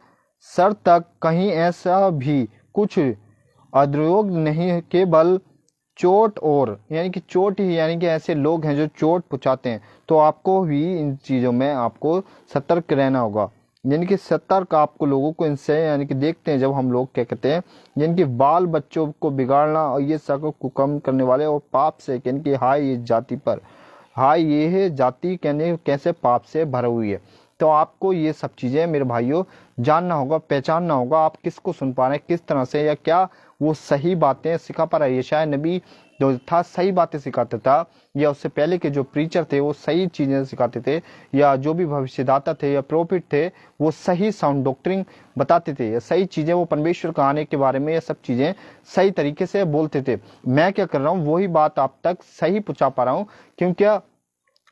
सर तक कहीं ऐसा भी कुछ अद्रोग नहीं, केवल चोट, और यानी कि चोट ही, यानी कि ऐसे लोग हैं जो चोट पहुंचाते हैं। तो आपको भी इन चीज़ों में आपको सतर्क रहना होगा। यानी कि सतर्क आपको लोगों को इनसे यानी कि देखते हैं जब हम लोग क्या कहते हैं यानी कि बाल बच्चों को बिगाड़ना और ये सब को कम करने वाले और पाप से यानी कि हाय ये जाति पर हाय ये है जाति कहने कैसे पाप से भरी हुई है। तो आपको ये सब चीजें मेरे भाइयों जानना होगा, पहचानना होगा आप किसको सुन पा रहे हैं, किस तरह से, या क्या वो सही बातें सिखा पा रहा है। यशायाह नबी जो था सही बातें सिखाता था, या उससे पहले के जो प्रीचर थे वो सही चीजें सिखाते थे, या जो भी भविष्यदाता थे या प्रोफिट थे वो सही साउंड डॉक्ट्रिन बताते थे, या सही चीजें वो परमेश्वर का आने के बारे में ये सब चीजें सही तरीके से बोलते थे। मैं क्या कर रहा हूँ वही बात आप तक सही पहुंचा पा रहा हूँ, क्योंकि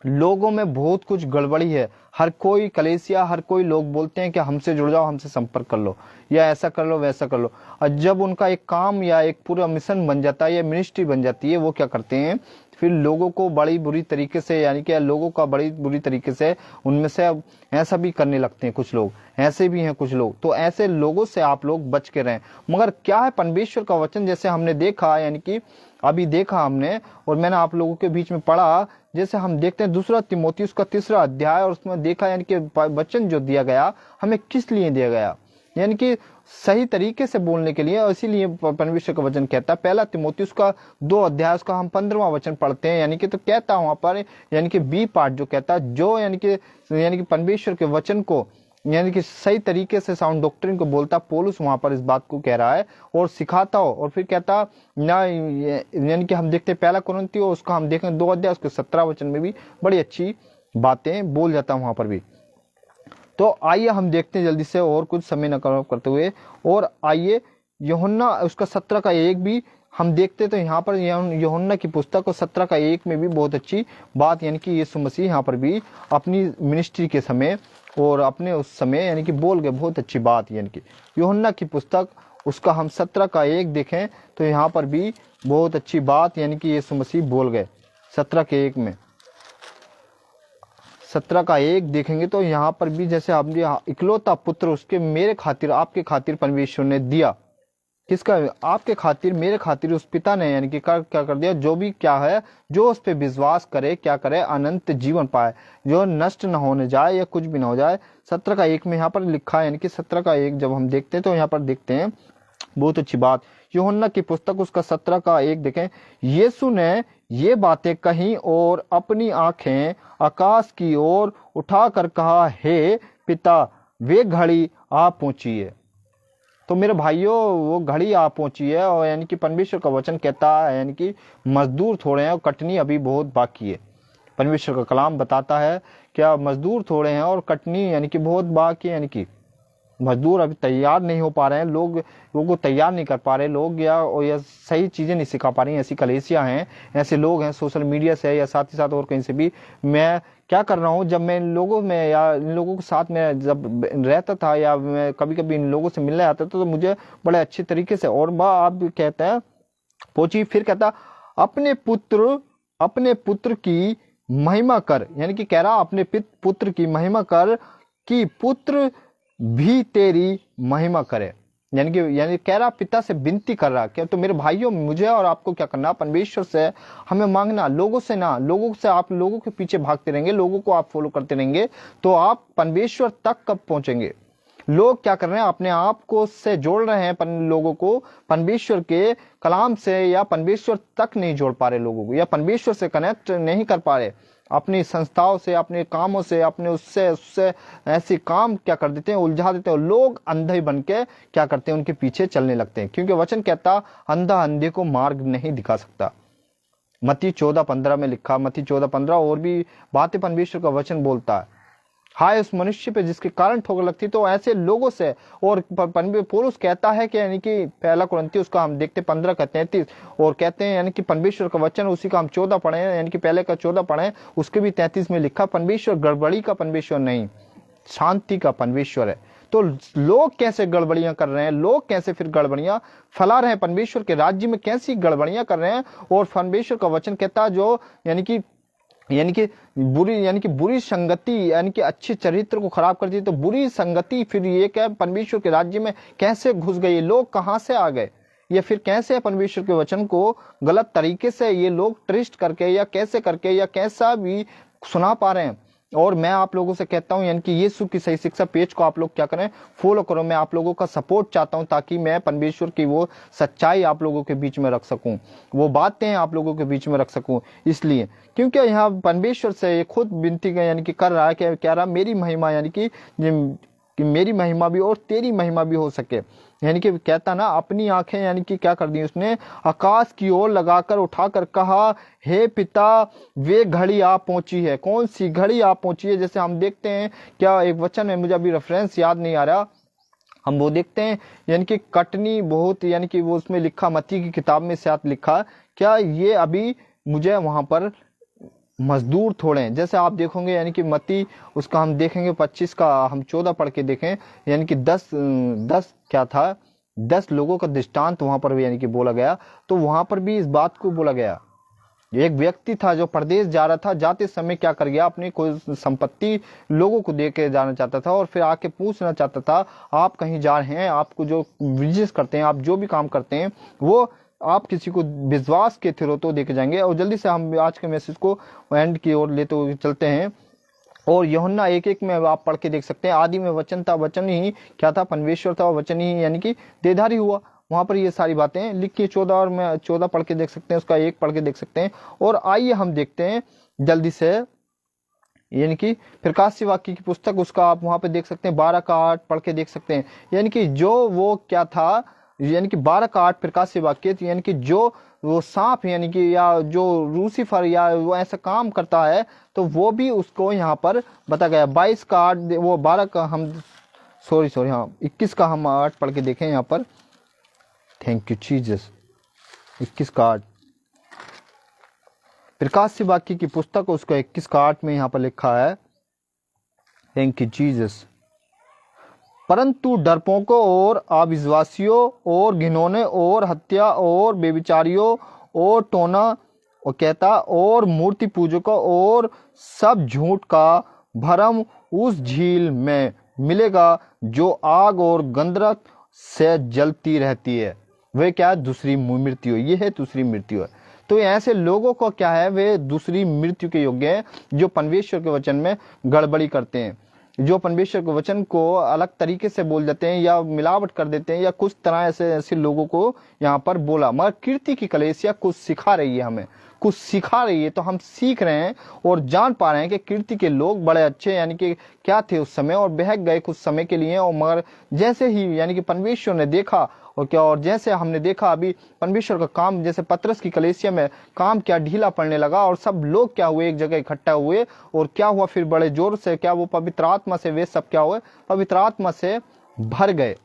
लोगों में बहुत कुछ गड़बड़ी है। हर कोई कलेसिया, हर कोई लोग बोलते हैं कि हमसे जुड़ जाओ, हमसे संपर्क कर लो, या ऐसा कर लो वैसा कर लो, और जब उनका एक काम या एक पूरा मिशन बन जाता है या मिनिस्ट्री बन जाती है, वो क्या करते हैं फिर लोगों को बड़ी बुरी तरीके से यानी कि लोगों का बड़ी बुरी तरीके से उनमें से ऐसा भी करने लगते हैं। कुछ लोग ऐसे भी हैं, कुछ लोग, तो ऐसे लोगों से आप लोग बच के रहें। मगर क्या है परमेश्वर का वचन, जैसे हमने देखा यानी कि अभी देखा हमने और मैंने आप लोगों के बीच में पढ़ा, जैसे हम देखते हैं दूसरा तिमोथियुस का 3 अध्याय, और उसमें देखा यानी कि वचन जो दिया गया हमें किस लिए दिया गया, यानी कि सही तरीके से बोलने के लिए। और इसीलिए परमेश्वर का वचन कहता है, 1 तिमोथियुस का 2 अध्याय उसका हम 15वां वचन पढ़ते हैं, यानी कि तो कहता वहां पर यानी कि बी पार्ट जो कहता है, जो यानी कि परमेश्वर के वचन को यानी कि सही तरीके से साउंड डॉक्ट्रिन को बोलता, पौलुस वहां पर इस बात को कह रहा है और सिखाता हो। और फिर कहता ना यानी कि हम देखते 1 कुरिन्थियों उसका हम देखें 2 अध्याय उसके 17 वचन में भी बड़ी अच्छी बातें बोल जाता वहां पर भी। तो आइए हम देखते हैं जल्दी से और कुछ समय न करते हुए, और आइए यूहन्ना उसका 17 का 1 भी हम देखते। तो यहाँ पर यूहन्ना की पुस्तक और 17 का 1 में भी बहुत अच्छी बात यानी कि यीशु मसीह यहाँ पर भी अपनी मिनिस्ट्री के समय और अपने उस समय यानी कि बोल गए बहुत अच्छी बात। यानी कि यूहन्ना की पुस्तक उसका हम 17 का 1 देखें तो यहाँ पर भी बहुत अच्छी बात यानी कि यीशु मसीह बोल गए 17 के 1 में। 17 का 1 देखेंगे तो यहाँ पर भी जैसे आपने इकलौता पुत्र उसके मेरे खातिर आपके खातिर परमेश्वर ने दिया, किसका, आपके खातिर मेरे खातिर उस पिता ने यानी कि क्या कर दिया, जो भी क्या है जो उस पर विश्वास करे क्या करे अनंत जीवन पाए, जो नष्ट न होने जाए या कुछ भी ना हो जाए। 17 का 1 में यहाँ पर लिखा है, यानी कि 17 का 1 जब हम देखते हैं तो यहाँ पर देखते हैं बहुत अच्छी बात। यूहन्ना की पुस्तक उसका 17 का 1 देखें, यीशु ने ये बातें कही और अपनी आंखें आकाश की ओर उठाकर कहा, हे पिता वे घड़ी आ पहुंची है। तो मेरे भाइयों वो घड़ी आ पहुंची है, और यानी कि परमेश्वर का वचन कहता है यानी कि मजदूर थोड़े हैं और कटनी अभी बहुत बाकी है। परमेश्वर का कलाम बताता है क्या मजदूर थोड़े हैं और कटनी यानी कि बहुत बाकी है, यानी कि मजदूर अभी तैयार नहीं हो पा रहे हैं, लोगों को तैयार नहीं कर पा रहे लोग, या सही चीजें नहीं सिखा पा रही हैं। ऐसी कलेसियां हैं, ऐसे लोग हैं सोशल मीडिया से या साथ ही साथ और कहीं से भी। मैं क्या कर रहा हूँ, जब मैं इन लोगों में या इन लोगों के साथ में जब रहता था या मैं कभी कभी इन लोगों से मिलने आता था तो मुझे बड़े अच्छे तरीके से, और आप भी कहते हैं पहुंची, फिर कहता अपने पुत्र की महिमा कर, यानी कि कह रहा अपने पुत्र की महिमा कर कि पुत्र भी तेरी महिमा करे, यानी कह रहा पिता से विनती कर रहा। क्या तो मेरे भाइयों मुझे और आपको क्या करना, परमेश्वर से हमें मांगना, लोगों से ना, लोगों से आप लोगों के पीछे भागते रहेंगे, लोगों को आप फॉलो करते रहेंगे तो आप परमेश्वर तक कब पहुंचेंगे। लोग क्या कर रहे हैं, अपने आप को से जोड़ रहे हैं लोगों को परमेश्वर के कलाम से, या परमेश्वर तक नहीं जोड़ पा रहे लोगों को, या परमेश्वर से कनेक्ट नहीं कर पा रहे अपनी संस्थाओं से, अपने कामों से, अपने उससे ऐसे काम क्या कर देते हैं, उलझा देते हैं। लोग अंधे बन के क्या करते हैं, उनके पीछे चलने लगते हैं, क्योंकि वचन कहता अंधा अंधे को मार्ग नहीं दिखा सकता। मत्ती 14:15 में लिखा, मत्ती 14:15 और भी बातें परमेश्वर का वचन बोलता है। हाय उस मनुष्य पे जिसके कारण ठोकर लगती। तो ऐसे लोगों से, और पौलुस कहता है कि यानी कि 1 कुरिन्थियों उसका हम देखते 15 का 33 और कहते हैं यानी कि परमेश्वर का वचन, उसी का हम 14 पढ़े यानी कि पहले का 14 पढ़े, उसके भी 33 में लिखा परमेश्वर गड़बड़ी का परमेश्वर नहीं, शांति का परमेश्वर है। तो लोग कैसे गड़बड़ियां कर रहे हैं, लोग कैसे फिर गड़बड़ियां फैला रहे हैं, परमेश्वर के राज्य में कैसी गड़बड़ियां कर रहे हैं। और परमेश्वर का वचन कहता जो यानी कि बुरी संगति यानी कि अच्छे चरित्र को खराब कर दी, तो बुरी संगति फिर ये क्या परमेश्वर के राज्य में कैसे घुस गई, लोग कहां से आ गए, या फिर कैसे परमेश्वर के वचन को गलत तरीके से ये लोग ट्विस्ट करके या कैसे करके या कैसा भी सुना पा रहे हैं। और मैं आप लोगों से कहता हूं यानी कि यीशु की सही शिक्षा पेज को आप लोग क्या करें, फॉलो करो। मैं आप लोगों का सपोर्ट चाहता हूं ताकि मैं परमेश्वर की वो सच्चाई आप लोगों के बीच में रख सकूं, वो बातें आप लोगों के बीच में रख सकूं। इसलिए क्योंकि यहाँ परमेश्वर से खुद विनती यानी कि कर रहा है कि कह रहा मेरी महिमा यानी कि मेरी महिमा भी और तेरी महिमा भी हो सके। यानी कि कहता ना, अपनी आंखें यानी कि क्या कर दी उसने, आकाश की ओर लगाकर उठाकर कहा, हे पिता वे घड़ी आ पहुंची है। कौन सी घड़ी आ पहुंची है? जैसे हम देखते हैं, क्या एक वचन है, मुझे अभी रेफरेंस याद नहीं आ रहा, हम वो देखते हैं यानी कि कटनी बहुत, यानी कि वो उसमें लिखा, मत्ती की किताब में साथ लिखा, क्या ये अभी मुझे वहां पर मजदूर थोड़े हैं। जैसे आप देखोगे यानी कि मत्ती उसका हम देखेंगे 25 का हम 14 पढ़ के देखें, यानी कि 10 क्या था, 10 लोगों का दृष्टांत वहां पर भी यानी कि बोला गया। तो वहां पर भी इस बात को बोला गया, एक व्यक्ति था जो परदेश जा रहा था, जाते समय क्या कर गया, अपनी कोई संपत्ति लोगों को दे के जाना चाहता था और फिर आके पूछना चाहता था, आप कहीं जा रहे हैं, आपको जो बिजनेस करते हैं, आप जो भी काम करते हैं, वो आप किसी को विश्वास के थ्रू तो देके जाएंगे। और जल्दी से हम आज के मैसेज को एंड की ओर लेते हुए चलते हैं। और यूहन्ना 1:1 में आप पढ़ के देख सकते हैं, आदि में वचन था, वचन ही क्या था, परमेश्वर था, और वचन ही यानी कि देहधारी हुआ। वहां पर ये सारी बातें लिखी 14, और मैं 14 पढ़ के देख सकते हैं, उसका 1 पढ़ के देख सकते हैं। और आइए हम देखते हैं जल्दी से, यानी कि प्रकाशित वाक्य की पुस्तक, उसका आप वहां पे देख सकते हैं 12 का 8 पढ़ के देख सकते हैं। यानी कि जो वो क्या था, यानी कि 12 का 8 प्रकाशित वाक्य, यानी कि जो वो सांप यानी कि या जो लूसीफर या वो ऐसा काम करता है, तो वो भी उसको यहाँ पर बता गया। 22 का 8, वो 12 का हम सॉरी हाँ 21 का हम 8 पढ़ के देखें यहाँ पर। Thank you Jesus. 21 का 8 प्रकाशित वाक्य की पुस्तक, उसका 21 का 8 में यहाँ पर लिखा है, थैंक यू जीसस। परंतु डरपोकों और अविश्वासियों और घिनौने और हत्या और बेविचारियों और टोना और कहता और मूर्ति पूजकों और सब झूठ का भरम उस झील में मिलेगा जो आग और गंधक से जलती रहती है। वे क्या है, दूसरी मृत्यु। ये है दूसरी मृत्यु है। तो ऐसे लोगों को क्या है, वे दूसरी मृत्यु के योग्य हैं, जो परमेश्वर के वचन में गड़बड़ी करते हैं, जो परमेश्वर के वचन को अलग तरीके से बोल देते हैं या मिलावट कर देते हैं, या कुछ तरह ऐसे लोगों को यहाँ पर बोला। मगर कीर्ति की कलीसिया कुछ सिखा रही है, हमें कुछ सिखा रही है, तो हम सीख रहे हैं और जान पा रहे हैं कि कीर्ति के लोग बड़े अच्छे यानी कि क्या थे उस समय, और बहक गए कुछ समय के लिए। और मगर जैसे ही यानी कि परमेश्वर ने देखा, और क्या, और जैसे हमने देखा अभी परमेश्वर का काम, जैसे पतरस की कलीसिया में काम क्या ढीला पड़ने लगा, और सब लोग क्या हुए, एक जगह इकट्ठा हुए, और क्या हुआ फिर बड़े जोर से, क्या वो पवित्र आत्मा से, वे सब क्या हुए, पवित्र आत्मा से भर गए।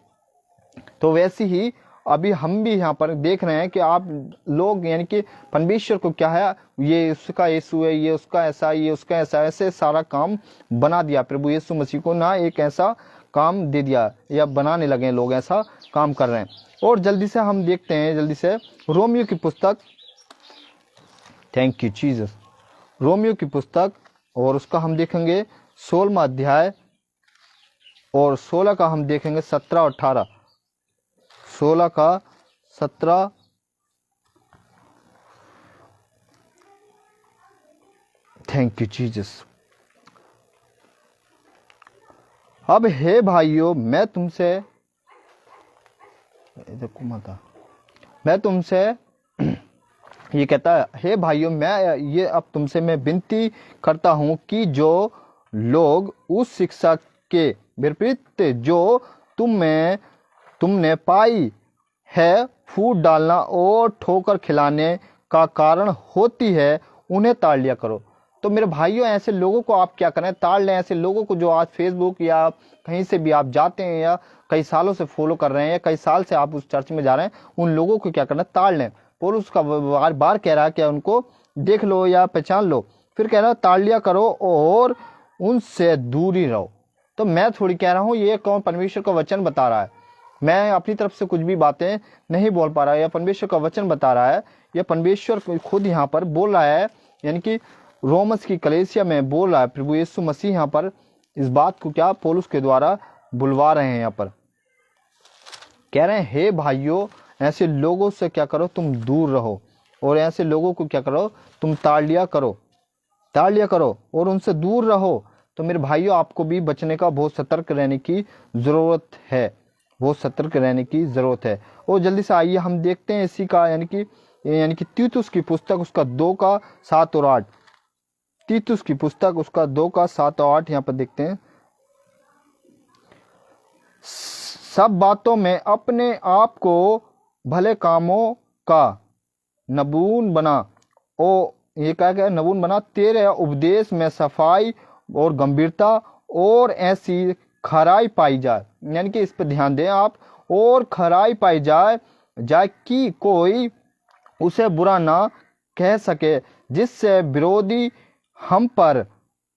तो वैसे ही अभी हम भी यहाँ पर देख रहे हैं कि आप लोग यानी कि परमेश्वर को क्या है, ये उसका यीशु है, ये उसका ऐसा, ये उसका ऐसा, ऐसे सारा काम बना दिया। प्रभु यीशु मसीह को ना एक ऐसा काम दे दिया, या बनाने लगे लोग, ऐसा काम कर रहे हैं। और जल्दी से हम देखते हैं, जल्दी से रोमियो की पुस्तक, थैंक यू जीसस, रोमियो की पुस्तक, और उसका हम देखेंगे 16वां अध्याय, और 16 का हम देखेंगे 17 और 18। 16 का 17, थैंक यू जीसस। अब हे भाइयों, मैं तुमसे ये कहता है, हे भाइयों, मैं ये अब तुमसे मैं विनती करता हूं कि जो लोग उस शिक्षा के विपरीत जो तुमने पाई है, फूट डालना और ठोकर खिलाने का कारण होती है, उन्हें ताड़ लिया करो। तो मेरे भाइयों, ऐसे लोगों को आप क्या करें, ताड़ लें। ऐसे लोगों को जो आज फेसबुक या कहीं से भी आप जाते हैं, या कई सालों से फॉलो कर रहे हैं, या कई साल से आप उस चर्च में जा रहे हैं, उन लोगों को क्या करना, ताड़ लें। पौलुस का बार बार कह रहा है कि उनको देख लो या पहचान लो, फिर कह रहा है ताड़ लिया करो और उनसे दूरी रहो। तो मैं थोड़ी कह रहा हूँ, ये कौन, परमेश्वर का वचन बता रहा है। मैं अपनी तरफ से कुछ भी बातें नहीं बोल पा रहा है, या परमेश्वर का वचन बता रहा है, या परमेश्वर खुद यहाँ पर बोल रहा है, यानी कि रोमस की कलीसिया में बोल रहा है। प्रभु यीशु मसीह यहाँ पर इस बात को क्या पौलुस के द्वारा बुलवा रहे हैं, यहाँ पर कह रहे हैं, हे भाइयों, ऐसे लोगों से क्या करो, तुम दूर रहो, और ऐसे लोगों को क्या करो, तुम ताड़ लिया करो और उनसे दूर रहो, तो मेरे भाइयों आपको भी बचने का बहुत सतर्क रहने की ज़रूरत है, बहुत सतर्क रहने की ज़रूरत है। और जल्दी से आइए हम देखते हैं इसी का यानी कि तीतुस की पुस्तक उसका 2 का 7 और 8, तीतुस की पुस्तक उसका 2 का 7 और 8 यहाँ पर देखते हैं। सब बातों में अपने आप को भले कामों का नबून बना, ओ ये क्या नबून बना, तेरे उपदेश में सफाई और गंभीरता और ऐसी खराई पाई जाए, यानी कि इस पर ध्यान दें आप, और खराई पाई जाए कि कोई उसे बुरा ना कह सके, जिससे विरोधी हम पर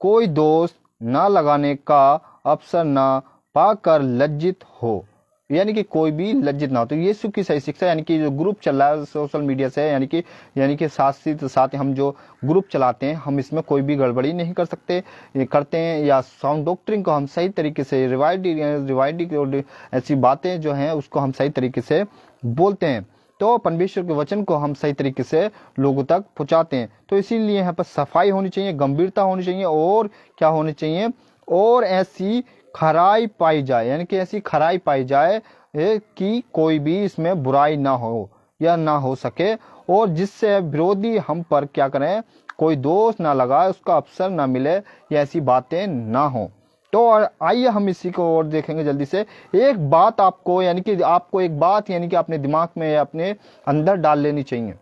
कोई दोष ना लगाने का अवसर ना पाकर लज्जित हो, यानी कि कोई भी लज्जित ना हो। तो यीशु की सही शिक्षा, यानी कि जो ग्रुप चल रहा है सोशल मीडिया से, यानी कि साथ हम जो ग्रुप चलाते हैं, हम इसमें कोई भी गड़बड़ी नहीं कर सकते, ये करते हैं, या साउंड डॉक्ट्रिन को हम सही तरीके से रिवाइडिंग ऐसी बातें जो हैं उसको हम सही तरीके से बोलते हैं, तो परमेश्वर के वचन को हम सही तरीके से लोगों तक पहुंचाते हैं। तो इसीलिए यहाँ पर सफाई होनी चाहिए, गंभीरता होनी चाहिए, और क्या होनी चाहिए, और ऐसी खराई पाई जाए, यानी कि ऐसी खराई पाई जाए कि कोई भी इसमें बुराई ना हो या ना हो सके, और जिससे विरोधी हम पर क्या करें, कोई दोष ना लगाए, उसका अवसर ना मिले, या ऐसी बातें ना हो। तो आइए हम इसी को और देखेंगे जल्दी से। एक बात आपको, यानी कि आपको एक बात, यानी कि अपने दिमाग में या अपने अंदर डाल लेनी चाहिए,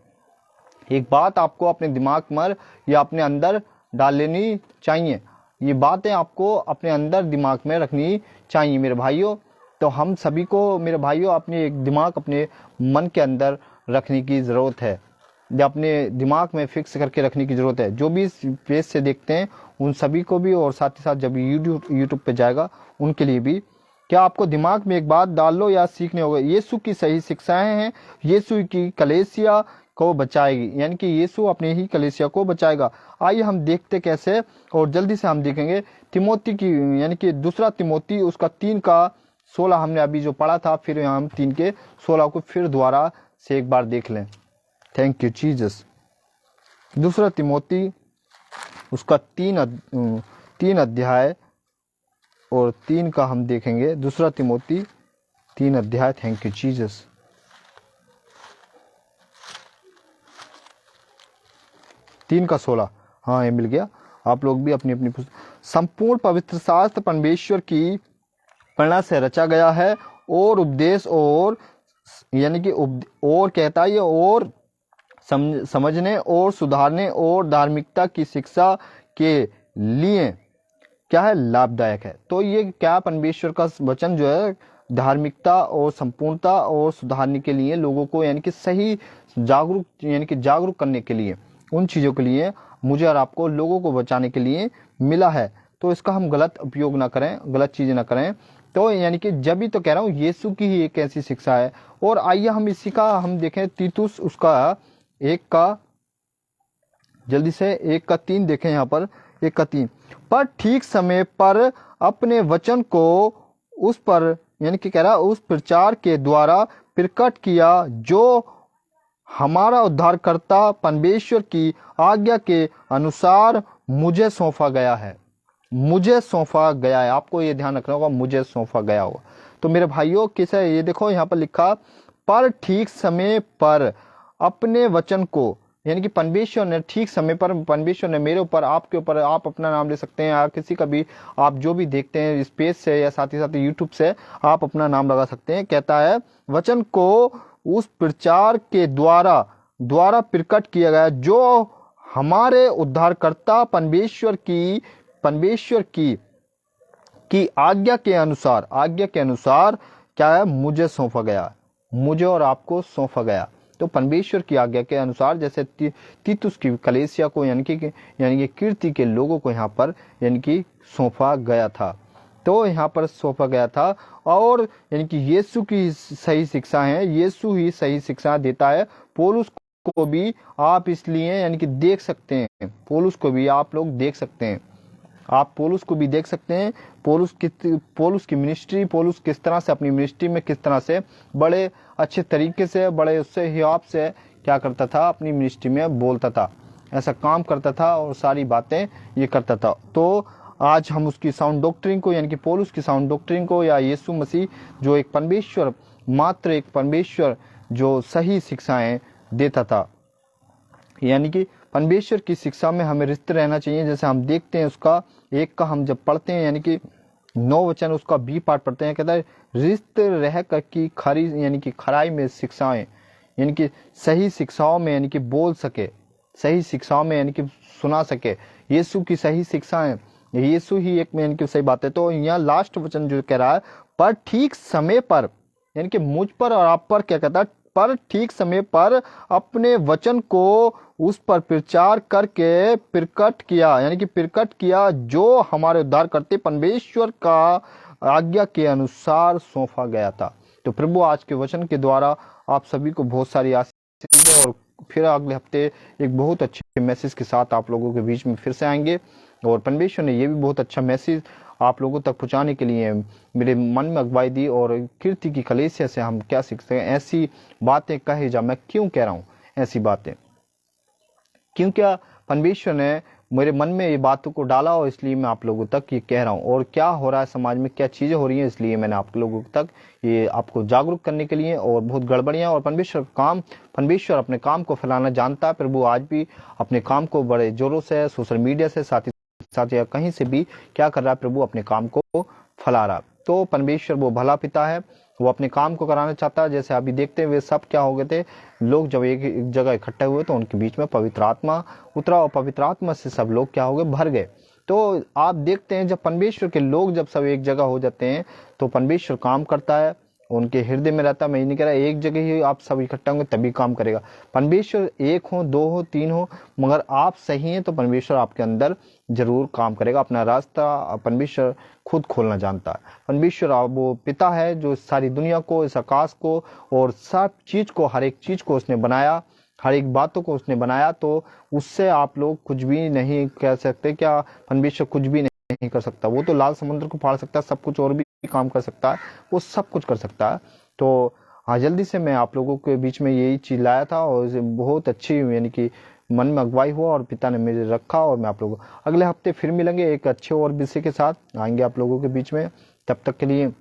एक बात आपको अपने दिमाग में या अपने अंदर डाल लेनी चाहिए, ये बातें आपको अपने अंदर दिमाग में रखनी चाहिए मेरे भाइयों। तो हम सभी को मेरे भाइयों अपने एक दिमाग अपने मन के अंदर रखने की ज़रूरत है, या अपने दिमाग में फिक्स करके रखने की ज़रूरत है। जो भी इस पेज से देखते हैं उन सभी को भी, और साथ ही साथ जब यूट्यूब पे जाएगा उनके लिए भी, क्या आपको दिमाग में एक बात डाल लो या सीखने होगा, यीशु की सही शिक्षाएं हैं, यीशु की कलीसिया को बचाएगी, यानी कि यीशु अपने ही कलीसिया को बचाएगा। आइए हम देखते कैसे, और जल्दी से हम देखेंगे तिमोती की, यानी कि दूसरा तिमोती उसका 3 का 16 हमने अभी जो पढ़ा था, फिर यहाँ हम 3 के 16 को फिर दोबारा से एक बार देख लें। Thank you Jesus. दूसरा तिमोती उसका 3 अध्याय और 3 का हम देखेंगे। दूसरा तिमोती 3 अध्याय, थैंक यू जीसस। 3 का 16, हाँ ये मिल गया। आप लोग भी अपनी अपनी संपूर्ण पवित्र शास्त्र परमेश्वर की प्रेरणा से रचा गया है, और उपदेश और यानी कि और कहता है, और समझने और सुधारने और धार्मिकता की शिक्षा के लिए क्या है, लाभदायक है। तो ये क्या, परमेश्वर का वचन जो है धार्मिकता और संपूर्णता और सुधारने के लिए, लोगों को यानी कि सही जागरूक करने के लिए, उन चीज़ों के लिए, मुझे और आपको लोगों को बचाने के लिए मिला है। तो इसका हम गलत उपयोग ना करें, गलत चीज़ें ना करें। तो यानी कि जब भी तो कह रहा हूँ यीशु की ही एक ऐसी शिक्षा है। और आइए हम इसी का हम देखें, तीतुस उसका 1 का, जल्दी से 1 का 3 देखें यहाँ पर। 1 का 3, पर ठीक समय पर अपने वचन को उस पर, यानी कि कह रहा उस प्रचार के द्वारा प्रकट किया, जो हमारा उद्धारकर्ता परमेश्वर की आज्ञा के अनुसार मुझे सौंपा गया है, मुझे सौंपा गया है। आपको ये ध्यान रखना होगा, मुझे सौंपा गया होगा। तो मेरे भाइयों किस है, ये देखो यहाँ पर लिखा, पर ठीक समय पर अपने वचन को, यानी कि परमेश्वर ने ठीक समय पर, परमेश्वर ने मेरे ऊपर, आपके ऊपर, आप अपना नाम ले सकते हैं, या किसी का भी, आप जो भी देखते हैं इस पेज से या साथ ही साथ यूट्यूब से, आप अपना नाम लगा सकते हैं। कहता है वचन को उस प्रचार के द्वारा प्रकट किया गया, जो हमारे उद्धारकर्ता परमेश्वर की आज्ञा के अनुसार क्या है, मुझे सौंपा गया, मुझे और आपको सौंपा गया। तो परमेश्वर की आज्ञा के अनुसार, जैसे तीतुस की कलीसिया को, यानी कि कीर्ति के लोगों को यहाँ पर यानी कि सौंपा गया था। तो यहाँ पर सौंपा गया था, और यानी कि यीशु की सही शिक्षा है, यीशु ही सही शिक्षा देता है। पौलुस को भी आप इसलिए यानी कि देख सकते हैं, पौलुस को भी आप लोग देख सकते हैं, आप पौलुस को भी देख सकते हैं। पौलुस की मिनिस्ट्री, पौलुस किस तरह से अपनी मिनिस्ट्री में किस तरह से बड़े अच्छे तरीके से, बड़े उससे हिसाब से क्या करता था, अपनी मिनिस्ट्री में बोलता था, ऐसा काम करता था और सारी बातें ये करता था। तो आज हम उसकी साउंड डॉक्ट्रिन को यानी कि पौलुस की साउंड डॉक्ट्रिन को या यीशु मसीह जो एक परमेश्वर, मात्र एक परमेश्वर जो सही शिक्षाएं देता था, यानी कि परमेश्वर की शिक्षा में हमें रिश्ते रहना चाहिए। जैसे हम देखते हैं उसका एक का हम जब पढ़ते हैं यानी कि 9 वचन उसका बी पार्ट पढ़ते हैं, कहता है रिश्त रह कर की खरी यानी कि खराई में शिक्षाएं, यानी कि सही शिक्षाओं में यानी कि बोल सके, सही शिक्षाओं में यानी कि सुना सके यीशु की सही शिक्षाएं, यीशु ही एक यानी कि सही बात है। तो यहाँ लास्ट वचन जो कह रहा है, पर ठीक समय पर, यानी कि मुझ पर और आप पर क्या कहता है, पर ठीक समय पर अपने वचन को उस पर प्रचार करके प्रकट किया, यानी कि प्रकट किया जो हमारे उद्धार करते परमेश्वर का आज्ञा के अनुसार सौंपा गया था। तो प्रभु आज के वचन के द्वारा आप सभी को बहुत सारी आशीष, और फिर अगले हफ्ते एक बहुत अच्छे मैसेज के साथ आप लोगों के बीच में फिर से आएंगे। और परमेश्वर ने ये भी बहुत अच्छा मैसेज आप लोगों तक पहुंचाने के लिए मेरे मन में अगुवाई दी। और कीर्ति की कलीसिया से हम क्या सीखते हैं, ऐसी बातें कहे जा, मैं क्यों कह रहा हूँ ऐसी बातें, क्योंकि परमेश्वर ने मेरे मन में ये बातों को डाला और इसलिए मैं आप लोगों तक ये कह रहा हूँ। और क्या हो रहा है समाज में, क्या चीज़ें हो रही हैं, इसलिए मैंने आप लोगों तक ये आपको जागरूक करने के लिए। और बहुत गड़बड़ियाँ, और परमेश्वर अपने काम को फैलाना जानता है। प्रभु आज भी अपने काम को बड़े जोरों से, सोशल मीडिया से, साथ या कहीं से भी क्या कर रहा है, प्रभु अपने काम को फैला रहा। तो परमेश्वर वो भला पिता है, वो अपने काम को कराना चाहता है। जैसे अभी देखते हैं वे सब क्या हो गए थे, लोग जब एक जगह इकट्ठे हुए तो उनके बीच में पवित्र आत्मा उतरा और पवित्र आत्मा से सब लोग क्या हो गए, भर गए। तो आप देखते हैं जब परमेश्वर के लोग जब सब एक जगह हो जाते हैं तो परमेश्वर काम करता है, उनके हृदय में रहता है। मैं ये नहीं कह रहा एक जगह ही आप सब इकट्ठा होंगे तभी काम करेगा। परमेश्वर एक हो, दो हो, तीन हो, मगर आप सही हैं तो परमेश्वर आपके अंदर जरूर काम करेगा। अपना रास्ता परमेश्वर खुद खोलना जानता है। परमेश्वर वो पिता है जो सारी दुनिया को, इस आकाश को और सब चीज को, हर एक चीज को उसने बनाया, हर एक बातों को उसने बनाया। तो उससे आप लोग कुछ भी नहीं कह सकते क्या परमेश्वर कुछ भी नहीं कर सकता। वो तो लाल समुद्र को फाड़ सकता है, सब कुछ और भी काम कर सकता है, वो सब कुछ कर सकता है। तो हाँ, जल्दी से मैं आप लोगों के बीच में यही चीज लाया था और बहुत अच्छी यानी कि मन में अगुवाई हुआ और पिता ने मेरे रखा। और मैं आप लोगों अगले हफ्ते फिर मिलेंगे एक अच्छे और विषय के साथ आएंगे आप लोगों के बीच में। तब तक के लिए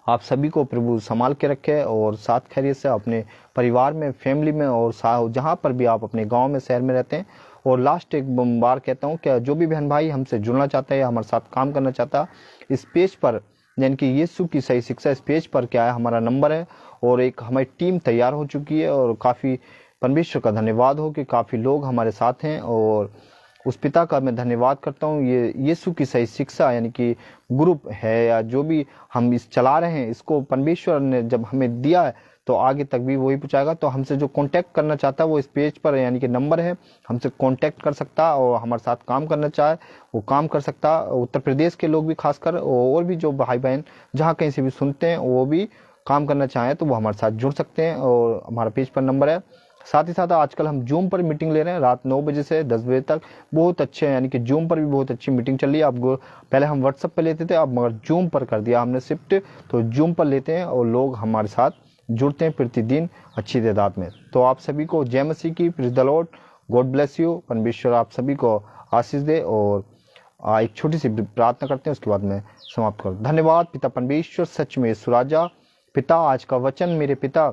आप सभी को प्रभु संभाल के रखे और साथ खैरियत से अपने परिवार में, फैमिली में और जहाँ पर भी आप अपने गांव में, शहर में रहते हैं। और लास्ट एक बार कहता हूँ कि जो भी बहन भाई हमसे जुड़ना चाहता है या हमारे साथ काम करना चाहता है, इस पेज पर यानी कि यीशु की सही शिक्षा इस पेज पर क्या है, हमारा नंबर है और एक हमारी टीम तैयार हो चुकी है। और काफ़ी परमेश्वर का धन्यवाद हो कि काफ़ी लोग हमारे साथ हैं। और उस पिता का मैं धन्यवाद करता हूँ। ये यीशु की सही शिक्षा यानी कि ग्रुप है या जो भी हम इस चला रहे हैं, इसको परमेश्वर ने जब हमें दिया है तो आगे तक भी वही पहुंचाएगा। तो हमसे जो कांटेक्ट करना चाहता है वो इस पेज पर यानी कि नंबर है, हमसे कांटेक्ट कर सकता है और हमारे साथ काम करना चाहे वो काम कर सकता। उत्तर प्रदेश के लोग भी खासकर और भी जो भाई बहन जहाँ कहीं से भी सुनते हैं वो भी काम करना चाहें तो वो हमारे साथ जुड़ सकते हैं और हमारा पेज पर नंबर है। साथ ही साथ आजकल हम जूम पर मीटिंग ले रहे हैं रात 9 बजे से 10 बजे तक, बहुत अच्छे यानी कि जूम पर भी बहुत अच्छी मीटिंग चल रही है। अब पहले हम व्हाट्सएप पे लेते थे, अब मगर जूम पर कर दिया हमने शिफ्ट, तो जूम पर लेते हैं और लोग हमारे साथ जुड़ते हैं प्रतिदिन अच्छी तादाद में। तो आप सभी को जय मसीह की, praise the Lord, God bless you. परमेश्वर आप सभी को आशीष दे। और एक छोटी सी प्रार्थना करते हैं, उसके बाद मैं समाप्त करूँ। धन्यवाद पिता परमेश्वर, सच में सुराजा पिता, आज का वचन मेरे पिता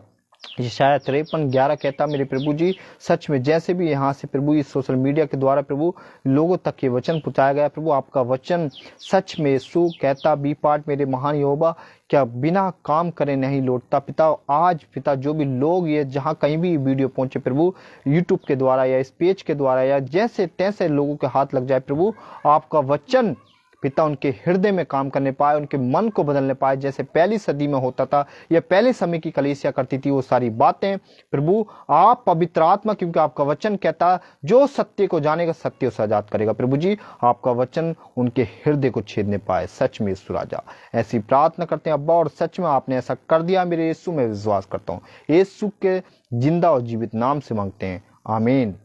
यशायाह 53:11 कहता मेरे प्रभु जी, सच में जैसे भी यहाँ से प्रभु इस सोशल मीडिया के द्वारा प्रभु लोगों तक ये वचन पहुंचाया गया प्रभु, आपका वचन सच में सु कहता बी पार्ट मेरे महान यहोवा क्या बिना काम करे नहीं लौटता। पिता आज पिता जो भी लोग ये जहाँ कहीं भी वीडियो पहुंचे प्रभु, यूट्यूब के द्वारा या इस पेज के द्वारा या जैसे तैसे लोगों के हाथ लग जाए प्रभु, आपका वचन पिता उनके हृदय में काम करने पाए, उनके मन को बदलने पाए, जैसे पहली सदी में होता था या पहले समय की कलीसिया करती थी वो सारी बातें प्रभु। आप पवित्र आत्मा, क्योंकि आपका वचन कहता जो सत्य को जानेगा सत्य उसे आजाद करेगा प्रभु जी, आपका वचन उनके हृदय को छेदने पाए। सच में यीशु राजा ऐसी प्रार्थना करते हैं अब्बा, और सच में आपने ऐसा कर दिया मेरे यीशु में विश्वास करता हूँ, यीशु के जिंदा और जीवित नाम से मांगते हैं, आमीन।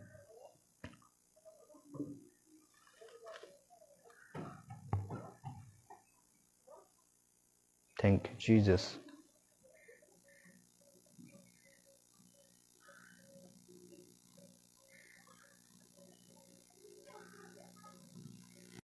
Thank you, Jesus.